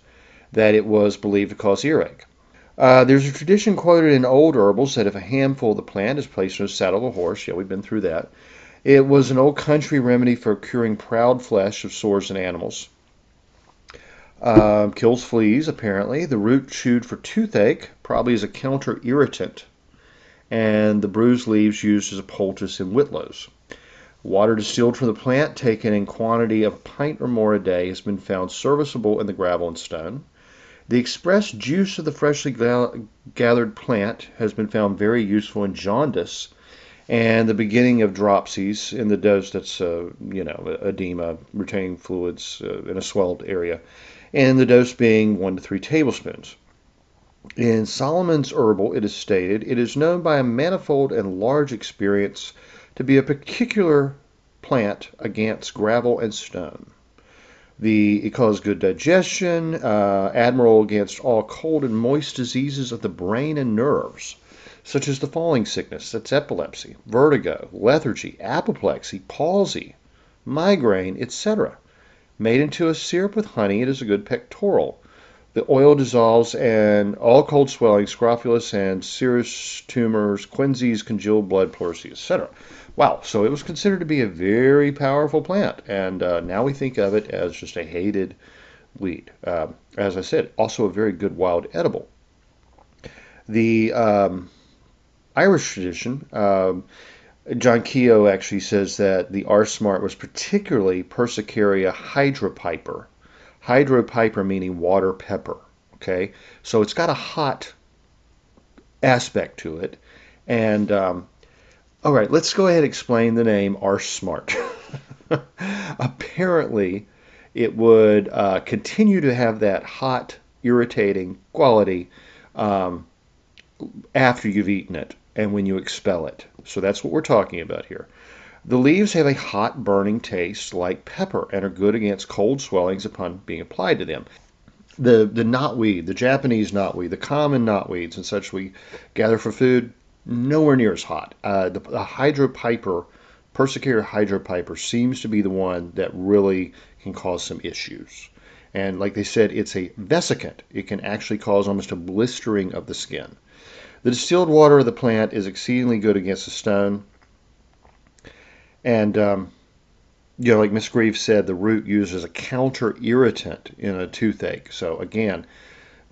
that it was believed to cause earache. There's a tradition quoted in old herbals that if a handful of the plant is placed in a saddle of a horse, yeah, we've been through that, it was an old country remedy for curing proud flesh of sores in animals. Kills fleas, apparently. The root chewed for toothache, probably as a counter irritant, and the bruised leaves used as a poultice in whitlows. Water distilled from the plant, taken in quantity of a pint or more a day, has been found serviceable in the gravel and stone. The expressed juice of the freshly gathered plant has been found very useful in jaundice and the beginning of dropsies in the dose that's, edema, retaining fluids in a swelled area, and the dose being 1 to 3 tablespoons. In Solomon's Herbal, it is stated, it is known by a manifold and large experience to be a particular plant against gravel and stone. It causes good digestion, admirable against all cold and moist diseases of the brain and nerves, such as the falling sickness, that's epilepsy, vertigo, lethargy, apoplexy, palsy, migraine, etc. Made into a syrup with honey, it is a good pectoral. The oil dissolves and all cold swelling, scrofulous and serous tumors, quinsys, congealed blood, pleurisy, etc. Wow, so it was considered to be a very powerful plant, and now we think of it as just a hated weed. As I said, also a very good wild edible. The Irish tradition, John Keogh actually says that the R. smart was particularly Persicaria hydropiper. Hydropiper meaning water pepper. Okay, so it's got a hot aspect to it. And all right, let's go ahead and explain the name R. smart. Apparently, it would continue to have that hot, irritating quality after you've eaten it and when you expel it. So that's what we're talking about here. The leaves have a hot, burning taste like pepper and are good against cold swellings upon being applied to them. The knotweed, the Japanese knotweed, the common knotweeds and such we gather for food, nowhere near as hot. The hydropiper, Persicaria hydropiper, seems to be the one that really can cause some issues. And like they said, it's a vesicant. It can actually cause almost a blistering of the skin. The distilled water of the plant is exceedingly good against a stone. And, like Miss Greaves said, the root used as a counter irritant in a toothache. So again,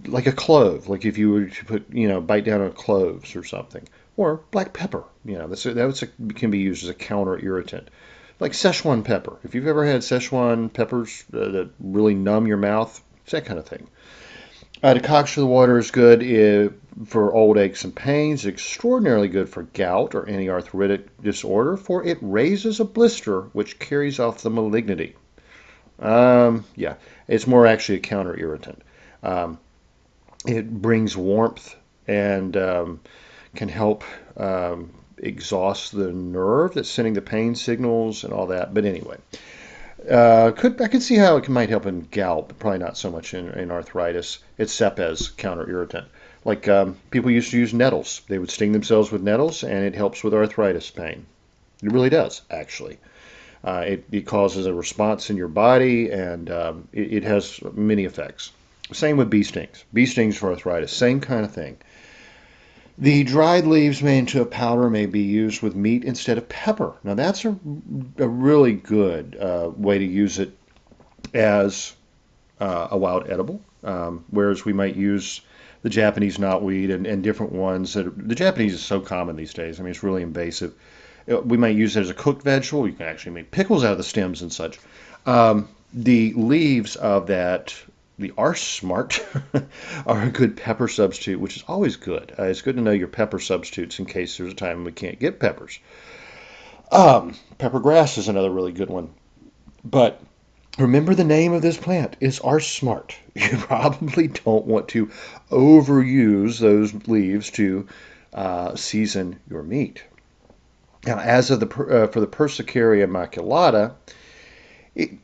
like a clove, like if you were to put, bite down on cloves or something, or black pepper, can be used as a counter irritant. Like Szechuan pepper. If you've ever had Szechuan peppers that really numb your mouth, it's that kind of thing. Decoction of the water is good for old aches and pains, extraordinarily good for gout or any arthritic disorder, for it raises a blister which carries off the malignity. It's more actually a counter irritant. It brings warmth and can help exhaust the nerve that's sending the pain signals and all that. But anyway, I could see how it might help in gout, but probably not so much in arthritis, except as counter irritant. Like people used to use nettles. They would sting themselves with nettles, and it helps with arthritis pain. It really does, actually. It causes a response in your body, and it has many effects. Same with bee stings. Bee stings for arthritis, same kind of thing. The dried leaves made into a powder may be used with meat instead of pepper. Now that's a really good way to use it as a wild edible, whereas we might use the Japanese knotweed and different ones. The Japanese is so common these days. I mean, it's really invasive. We might use it as a cooked vegetable. You can actually make pickles out of the stems and such. The leaves of the R. smart are a good pepper substitute, which is always good. It's good to know your pepper substitutes in case there's a time we can't get peppers. Pepper grass is another really good one. But remember, the name of this plant is R. smart. You probably don't want to overuse those leaves to season your meat. Now, as of for the Persicaria maculata,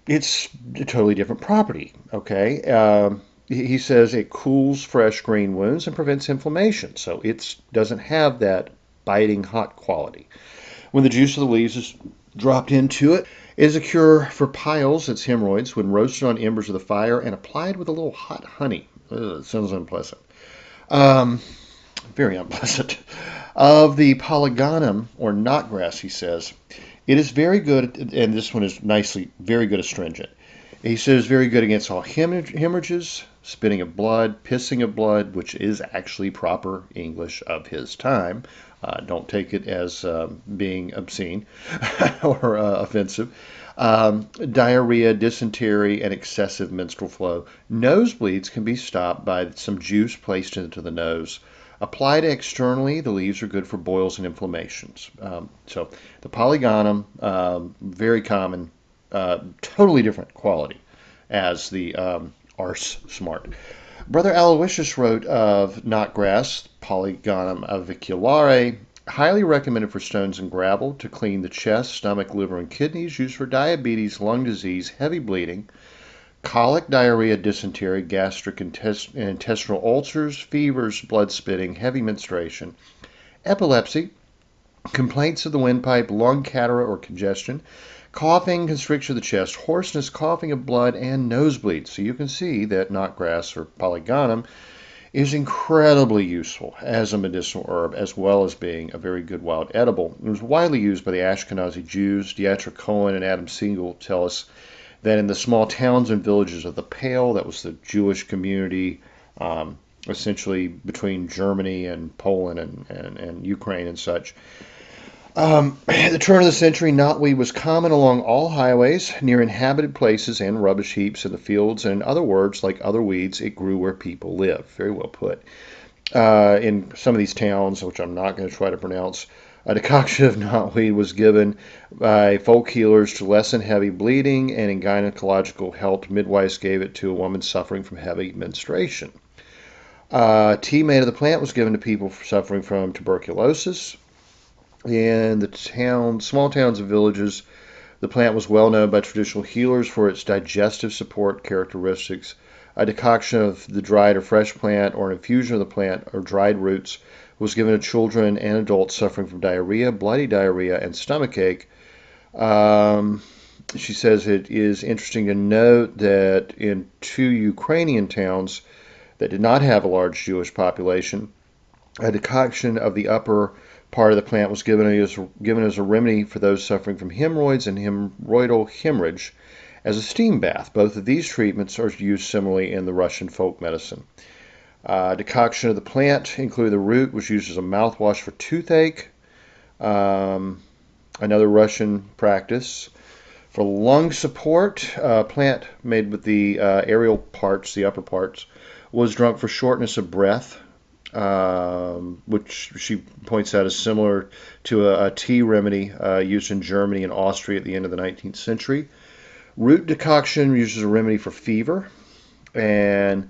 it's a totally different property, okay? He says it cools fresh green wounds and prevents inflammation, so it doesn't have that biting hot quality. When the juice of the leaves is dropped into it, it is a cure for piles, it's hemorrhoids, when roasted on embers of the fire and applied with a little hot honey. Ugh, it sounds unpleasant. Very unpleasant. Of the polygonum, or knotgrass, he says, it is very good, and this one is very good astringent. He says very good against all hemorrhages, spitting of blood, pissing of blood, which is actually proper English of his time. Don't take it as being obscene or offensive. Diarrhea, dysentery, and excessive menstrual flow. Nosebleeds can be stopped by some juice placed into the nose. Applied externally, the leaves are good for boils and inflammations. So the polygonum, very common, totally different quality as the Ars smart. Brother Aloysius wrote of knotgrass, Polygonum aviculare, highly recommended for stones and gravel, to clean the chest, stomach, liver, and kidneys, used for diabetes, lung disease, heavy bleeding, colic, diarrhea, dysentery, gastric and intestinal ulcers, fevers, blood spitting, heavy menstruation, epilepsy, complaints of the windpipe, lung catarrh or congestion, Coughing, constriction of the chest, hoarseness, coughing of blood, and nosebleeds. So you can see that knotgrass or polygonum is incredibly useful as a medicinal herb, as well as being a very good wild edible. It was widely used by the Ashkenazi Jews. Dietrich Cohen and Adam Siegel tell us that in the small towns and villages of the Pale, that was the Jewish community, essentially between Germany and Poland and Ukraine and such. At the turn of the century, knotweed was common along all highways, near inhabited places, and rubbish heaps in the fields. And in other words, like other weeds, it grew where people live. Very well put. In some of these towns, which I'm not going to try to pronounce, a decoction of knotweed was given by folk healers to lessen heavy bleeding, and in gynecological health, midwives gave it to a woman suffering from heavy menstruation. Tea made of the plant was given to people suffering from tuberculosis. In the small towns and villages, the plant was well known by traditional healers for its digestive support characteristics. A decoction of the dried or fresh plant or an infusion of the plant or dried roots was given to children and adults suffering from diarrhea, bloody diarrhea, and stomachache. She says it is interesting to note that in 2 Ukrainian towns that did not have a large Jewish population, a decoction of the upper part of the plant was given as a remedy for those suffering from hemorrhoids and hemorrhoidal hemorrhage as a steam bath. Both of these treatments are used similarly in the Russian folk medicine. Decoction of the plant, including the root, was used as a mouthwash for toothache. Another Russian practice. For lung support, a plant made with the aerial parts, the upper parts, was drunk for shortness of breath, which she points out is similar to a tea remedy used in Germany and Austria at the end of the 19th century. Root decoction used as a remedy for fever, and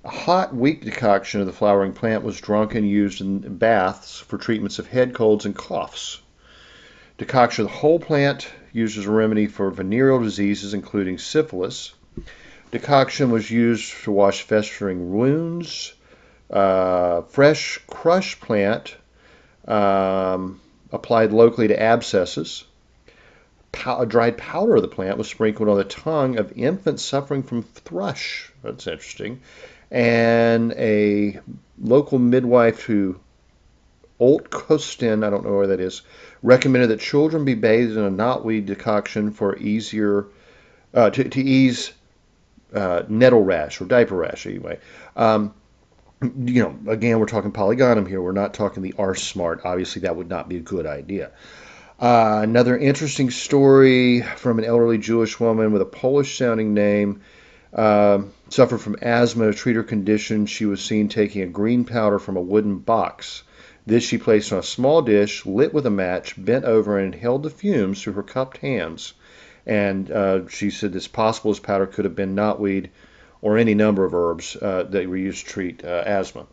a hot, weak decoction of the flowering plant was drunk and used in baths for treatments of head colds and coughs. Decoction of the whole plant used as a remedy for venereal diseases, including syphilis. Decoction was used to wash festering wounds. Fresh crushed plant applied locally to abscesses. A dried powder of the plant was sprinkled on the tongue of infants suffering from thrush. That's interesting. And a local midwife who Oltkostin, I don't know where that is, recommended that children be bathed in a knotweed decoction for easier to ease nettle rash or diaper rash anyway. Again, we're talking polygonum here. We're not talking the R-smart. Obviously, that would not be a good idea. Another interesting story from an elderly Jewish woman with a Polish-sounding name. Suffered from asthma. To treat her condition, she was seen taking a green powder from a wooden box. This she placed on a small dish, lit with a match, bent over, and inhaled the fumes through her cupped hands. And she said it's possible this powder could have been knotweed or any number of herbs that were used to treat asthma.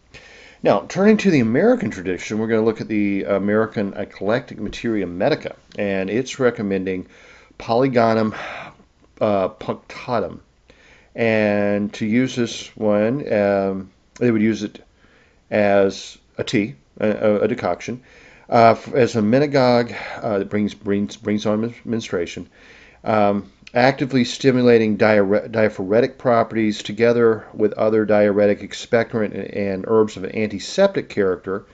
Now, turning to the American tradition, we're going to look at the American Eclectic Materia Medica, and it's recommending Polygonum punctatum. And to use this one, they would use it as a tea, a decoction, as a menagogue that brings on menstruation. Actively stimulating diaphoretic properties together with other diuretic, expectorant, and herbs of an antiseptic character.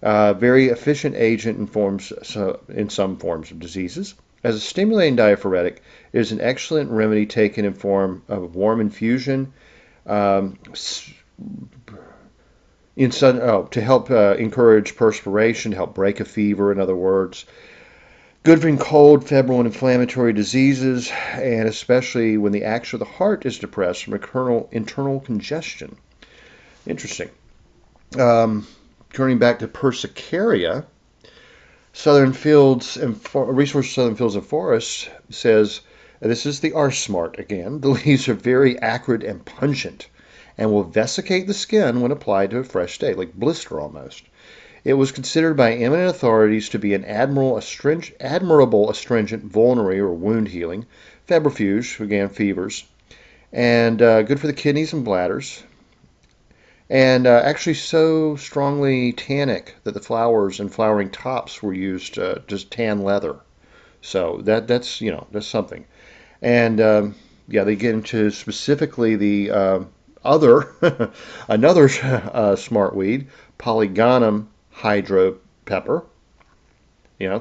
Very efficient agent in some forms of diseases. As a stimulating diaphoretic, it is an excellent remedy taken in form of warm infusion to help encourage perspiration, to help break a fever, in other words. Good for cold, febrile, and inflammatory diseases, and especially when the action of the heart is depressed from internal congestion. Interesting. Turning back to Persicaria, Southern Fields and Resource Southern Fields and Forests says, this is the R-smart again, the leaves are very acrid and pungent and will vesicate the skin when applied to a fresh state, like blister almost. It was considered by eminent authorities to be an admirable astringent, vulnerary or wound healing, febrifuge, again fevers, and good for the kidneys and bladders, and actually so strongly tannic that the flowers and flowering tops were used to just tan leather. So that's that's something. And yeah, they get into specifically the other another smart weed, Polygonum hydro pepper.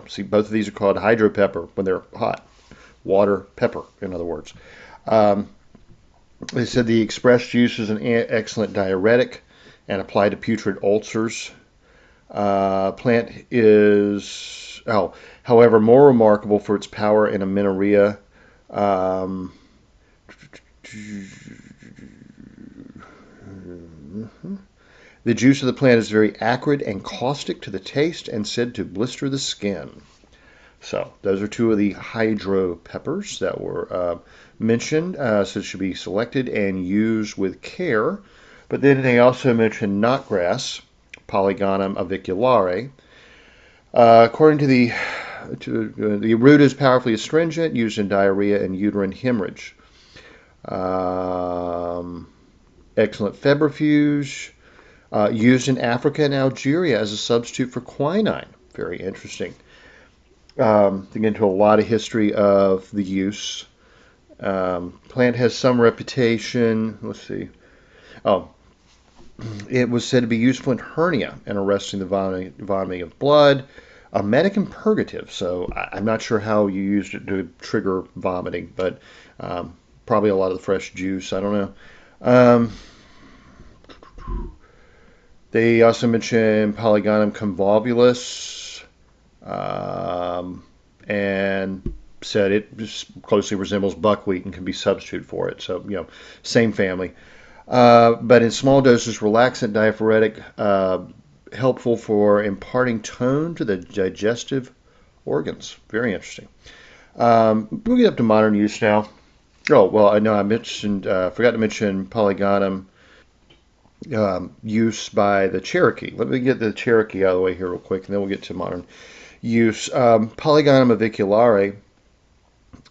See, both of these are called hydro pepper when they're hot. Water pepper, in other words. Um, they said the expressed juice is an excellent diuretic and applied to putrid ulcers. Plant is, however, more remarkable for its power in amenorrhea. Um, the juice of the plant is very acrid and caustic to the taste and said to blister the skin. So those are two of the hydro peppers that were mentioned. So it should be selected and used with care. But then they also mentioned knotgrass, Polygonum aviculare. According to the root is powerfully astringent, used in diarrhea and uterine hemorrhage. Excellent febrifuge, used in Africa and Algeria as a substitute for quinine. Very interesting. They get into a lot of history of the use. Plant has some reputation. Let's see. Oh, it was said to be useful in hernia and arresting the vomiting of blood. A medic and purgative. So I'm not sure how you used it to trigger vomiting, but probably a lot of the fresh juice. I don't know. Um, they also mentioned Polygonum convolvulus, and said it just closely resembles buckwheat and can be substituted for it. So, same family. But in small doses, relaxant, diaphoretic, helpful for imparting tone to the digestive organs. Very interesting. We'll get up to modern use now. Oh, well, I know I forgot to mention Polygonum use by the Cherokee. Let me get the Cherokee out of the way here real quick, and then we'll get to modern use. Polygonum aviculare,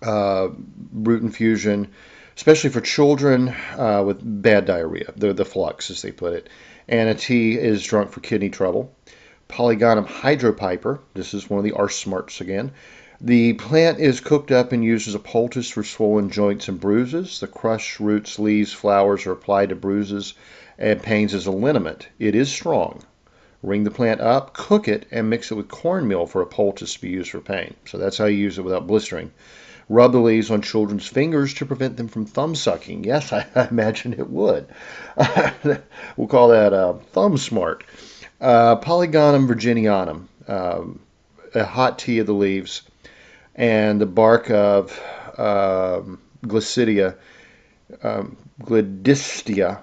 root infusion, especially for children with bad diarrhea, the flux, as they put it. And a tea is drunk for kidney trouble. Polygonum hydropiper, this is one of the arse smarts again. The plant is cooked up and used as a poultice for swollen joints and bruises. The crushed roots, leaves, flowers are applied to bruises and pains as a liniment. It is strong. Wring the plant up, cook it, and mix it with cornmeal for a poultice to be used for pain. So that's how you use it without blistering. Rub the leaves on children's fingers to prevent them from thumb sucking. Yes, I imagine it would. We'll call that thumb smart. Polygonum virginianum, a hot tea of the leaves, and the bark of Glycidia, Glidistia,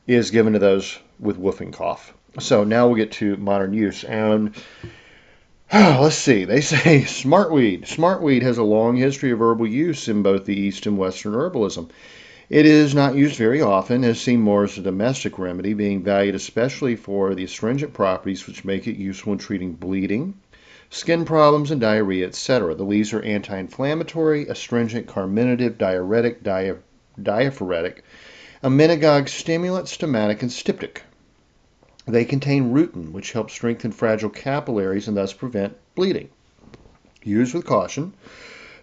is given to those with whooping cough. So now we'll get to modern use. And let's see, they say smartweed. Smartweed has a long history of herbal use in both the East and Western herbalism. It is not used very often, is seen more as a domestic remedy, being valued especially for the astringent properties which make it useful in treating bleeding, skin problems, and diarrhea, etc. The leaves are anti-inflammatory, astringent, carminative, diuretic, diaphoretic, emmenagogue, stimulant, stomatic, and styptic. They contain rutin, which helps strengthen fragile capillaries and thus prevent bleeding. Use with caution.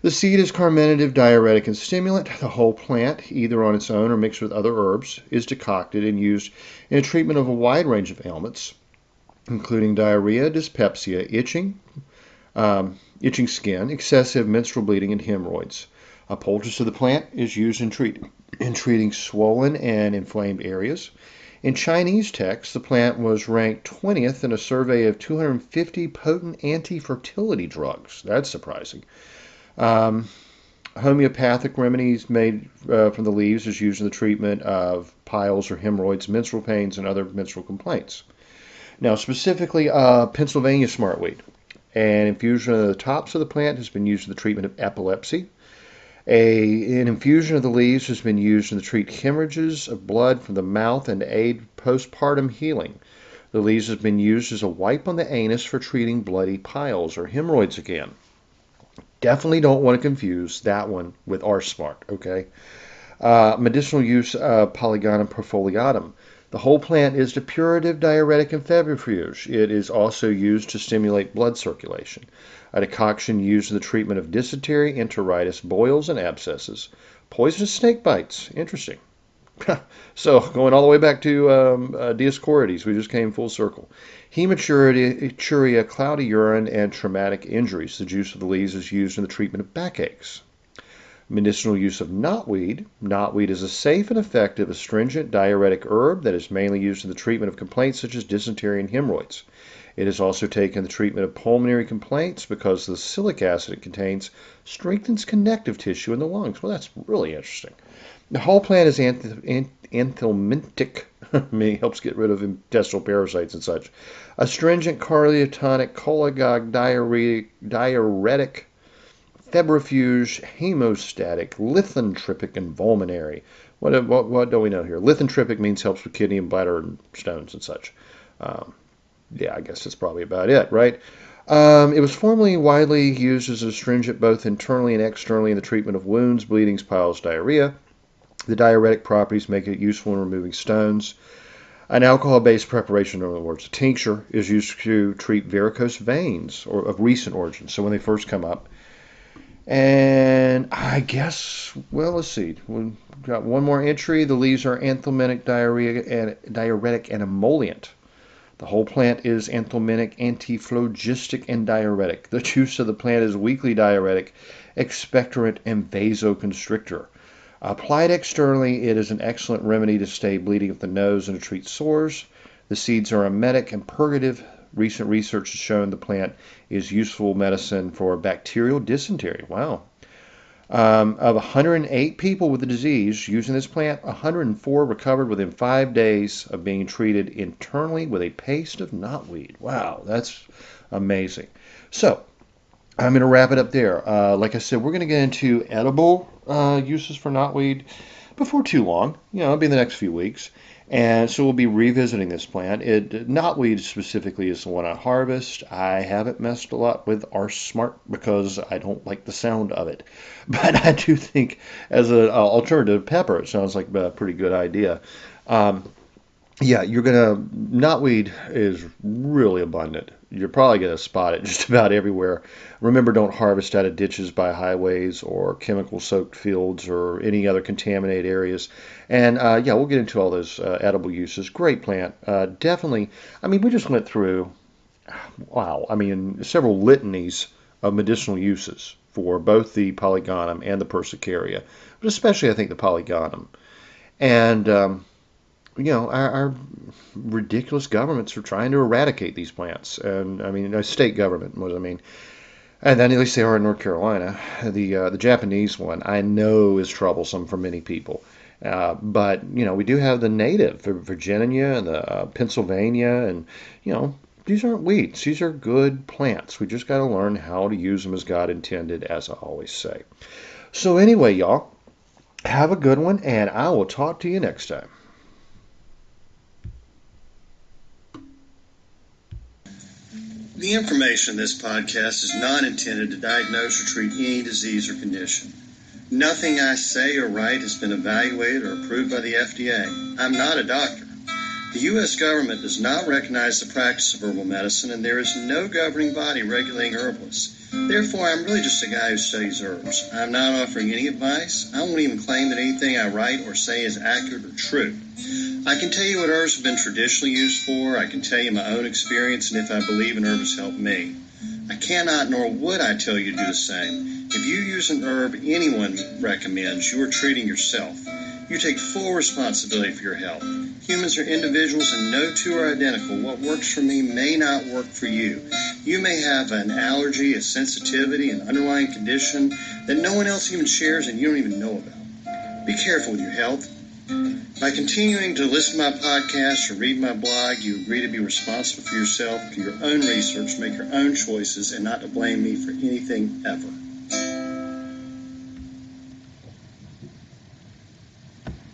The seed is carminative, diuretic, and stimulant. The whole plant, either on its own or mixed with other herbs, is decocted and used in a treatment of a wide range of ailments, including diarrhea, dyspepsia, itching skin, excessive menstrual bleeding, and hemorrhoids. A poultice of the plant is used in treating swollen and inflamed areas. In Chinese texts, the plant was ranked 20th in a survey of 250 potent anti-fertility drugs. That's surprising. Homeopathic remedies made from the leaves is used in the treatment of piles or hemorrhoids, menstrual pains, and other menstrual complaints. Now, specifically, Pennsylvania smartweed. An infusion of the tops of the plant has been used in the treatment of epilepsy. An infusion of the leaves has been used to treat hemorrhages of blood from the mouth and aid postpartum healing. The leaves have been used as a wipe on the anus for treating bloody piles or hemorrhoids again. Definitely don't want to confuse that one with R-Smart, okay? Medicinal use of Polygonum perfoliatum. The whole plant is depurative, diuretic, and febrifuge. It is also used to stimulate blood circulation. A decoction used in the treatment of dysentery, enteritis, boils, and abscesses. Poisonous snake bites. Interesting. So, going all the way back to Dioscorides, we just came full circle. Hematuria, cloudy urine, and traumatic injuries. The juice of the leaves is used in the treatment of backaches. Medicinal use of knotweed. Knotweed is a safe and effective astringent diuretic herb that is mainly used in the treatment of complaints such as dysentery and hemorrhoids. It is also taken in the treatment of pulmonary complaints because the silic acid it contains strengthens connective tissue in the lungs. Well, that's really interesting. The whole plant is anthelmintic, helps get rid of intestinal parasites and such. Astringent, cardiotonic, cholagogue, diuretic, febrifuge, hemostatic, lithotropic, and vulminary. What do we know here? Lithotropic means helps with kidney and bladder and stones and such. Yeah, I guess that's probably about it, right? It was formerly widely used as an astringent both internally and externally in the treatment of wounds, bleedings, piles, diarrhea. The diuretic properties make it useful in removing stones. An alcohol-based preparation, in other words, a tincture, is used to treat varicose veins or of recent origin. So when they first come up. And I guess, well, let's see. We've got one more entry. The leaves are anthelmintic, diuretic, and emollient. The whole plant is anthelmintic, antiphlogistic, and diuretic. The juice of the plant is weakly diuretic, expectorant, and vasoconstrictor. Applied externally, it is an excellent remedy to stay bleeding of the nose and to treat sores. The seeds are emetic and purgative. Recent research has shown the plant is useful medicine for bacterial dysentery. Wow. Of 108 people with the disease using this plant, 104 recovered within 5 days of being treated internally with a paste of knotweed. Wow, that's amazing. So, I'm going to wrap it up there. Like I said, we're going to get into edible uses for knotweed before too long. It'll be in the next few weeks. And so we'll be revisiting this plant. Knotweed specifically is the one I harvest. I haven't messed a lot with R-Smart because I don't like the sound of it. But I do think as an alternative pepper, it sounds like a pretty good idea. Yeah, knotweed is really abundant. You're probably going to spot it just about everywhere. Remember, don't harvest out of ditches by highways or chemical-soaked fields or any other contaminated areas. And yeah, we'll get into all those edible uses. Great plant. Definitely, we just went through, wow, several litanies of medicinal uses for both the Polygonum and the Persicaria, but especially I think the Polygonum. And our ridiculous governments are trying to eradicate these plants. And a state government, what I mean. And then at least they are in North Carolina. The Japanese one I know is troublesome for many people. But we do have the native, Virginia and the Pennsylvania, and these aren't weeds. These are good plants. We just got to learn how to use them as God intended, as I always say. So anyway, y'all, have a good one, and I will talk to you next time. The information in this podcast is not intended to diagnose or treat any disease or condition. Nothing I say or write has been evaluated or approved by the FDA. I'm not a doctor. The U.S. government does not recognize the practice of herbal medicine, and there is no governing body regulating herbalists. Therefore, I'm really just a guy who studies herbs. I'm not offering any advice. I won't even claim that anything I write or say is accurate or true. I can tell you what herbs have been traditionally used for. I can tell you my own experience and if I believe an herb has helped me. I cannot nor would I tell you to do the same. If you use an herb anyone recommends, you are treating yourself. You take full responsibility for your health. Humans are individuals and no two are identical. What works for me may not work for you. You may have an allergy, a sensitivity, an underlying condition that no one else even shares and you don't even know about. Be careful with your health. By continuing to listen to my podcast or read my blog, you agree to be responsible for yourself, for your own research, make your own choices, and not to blame me for anything ever.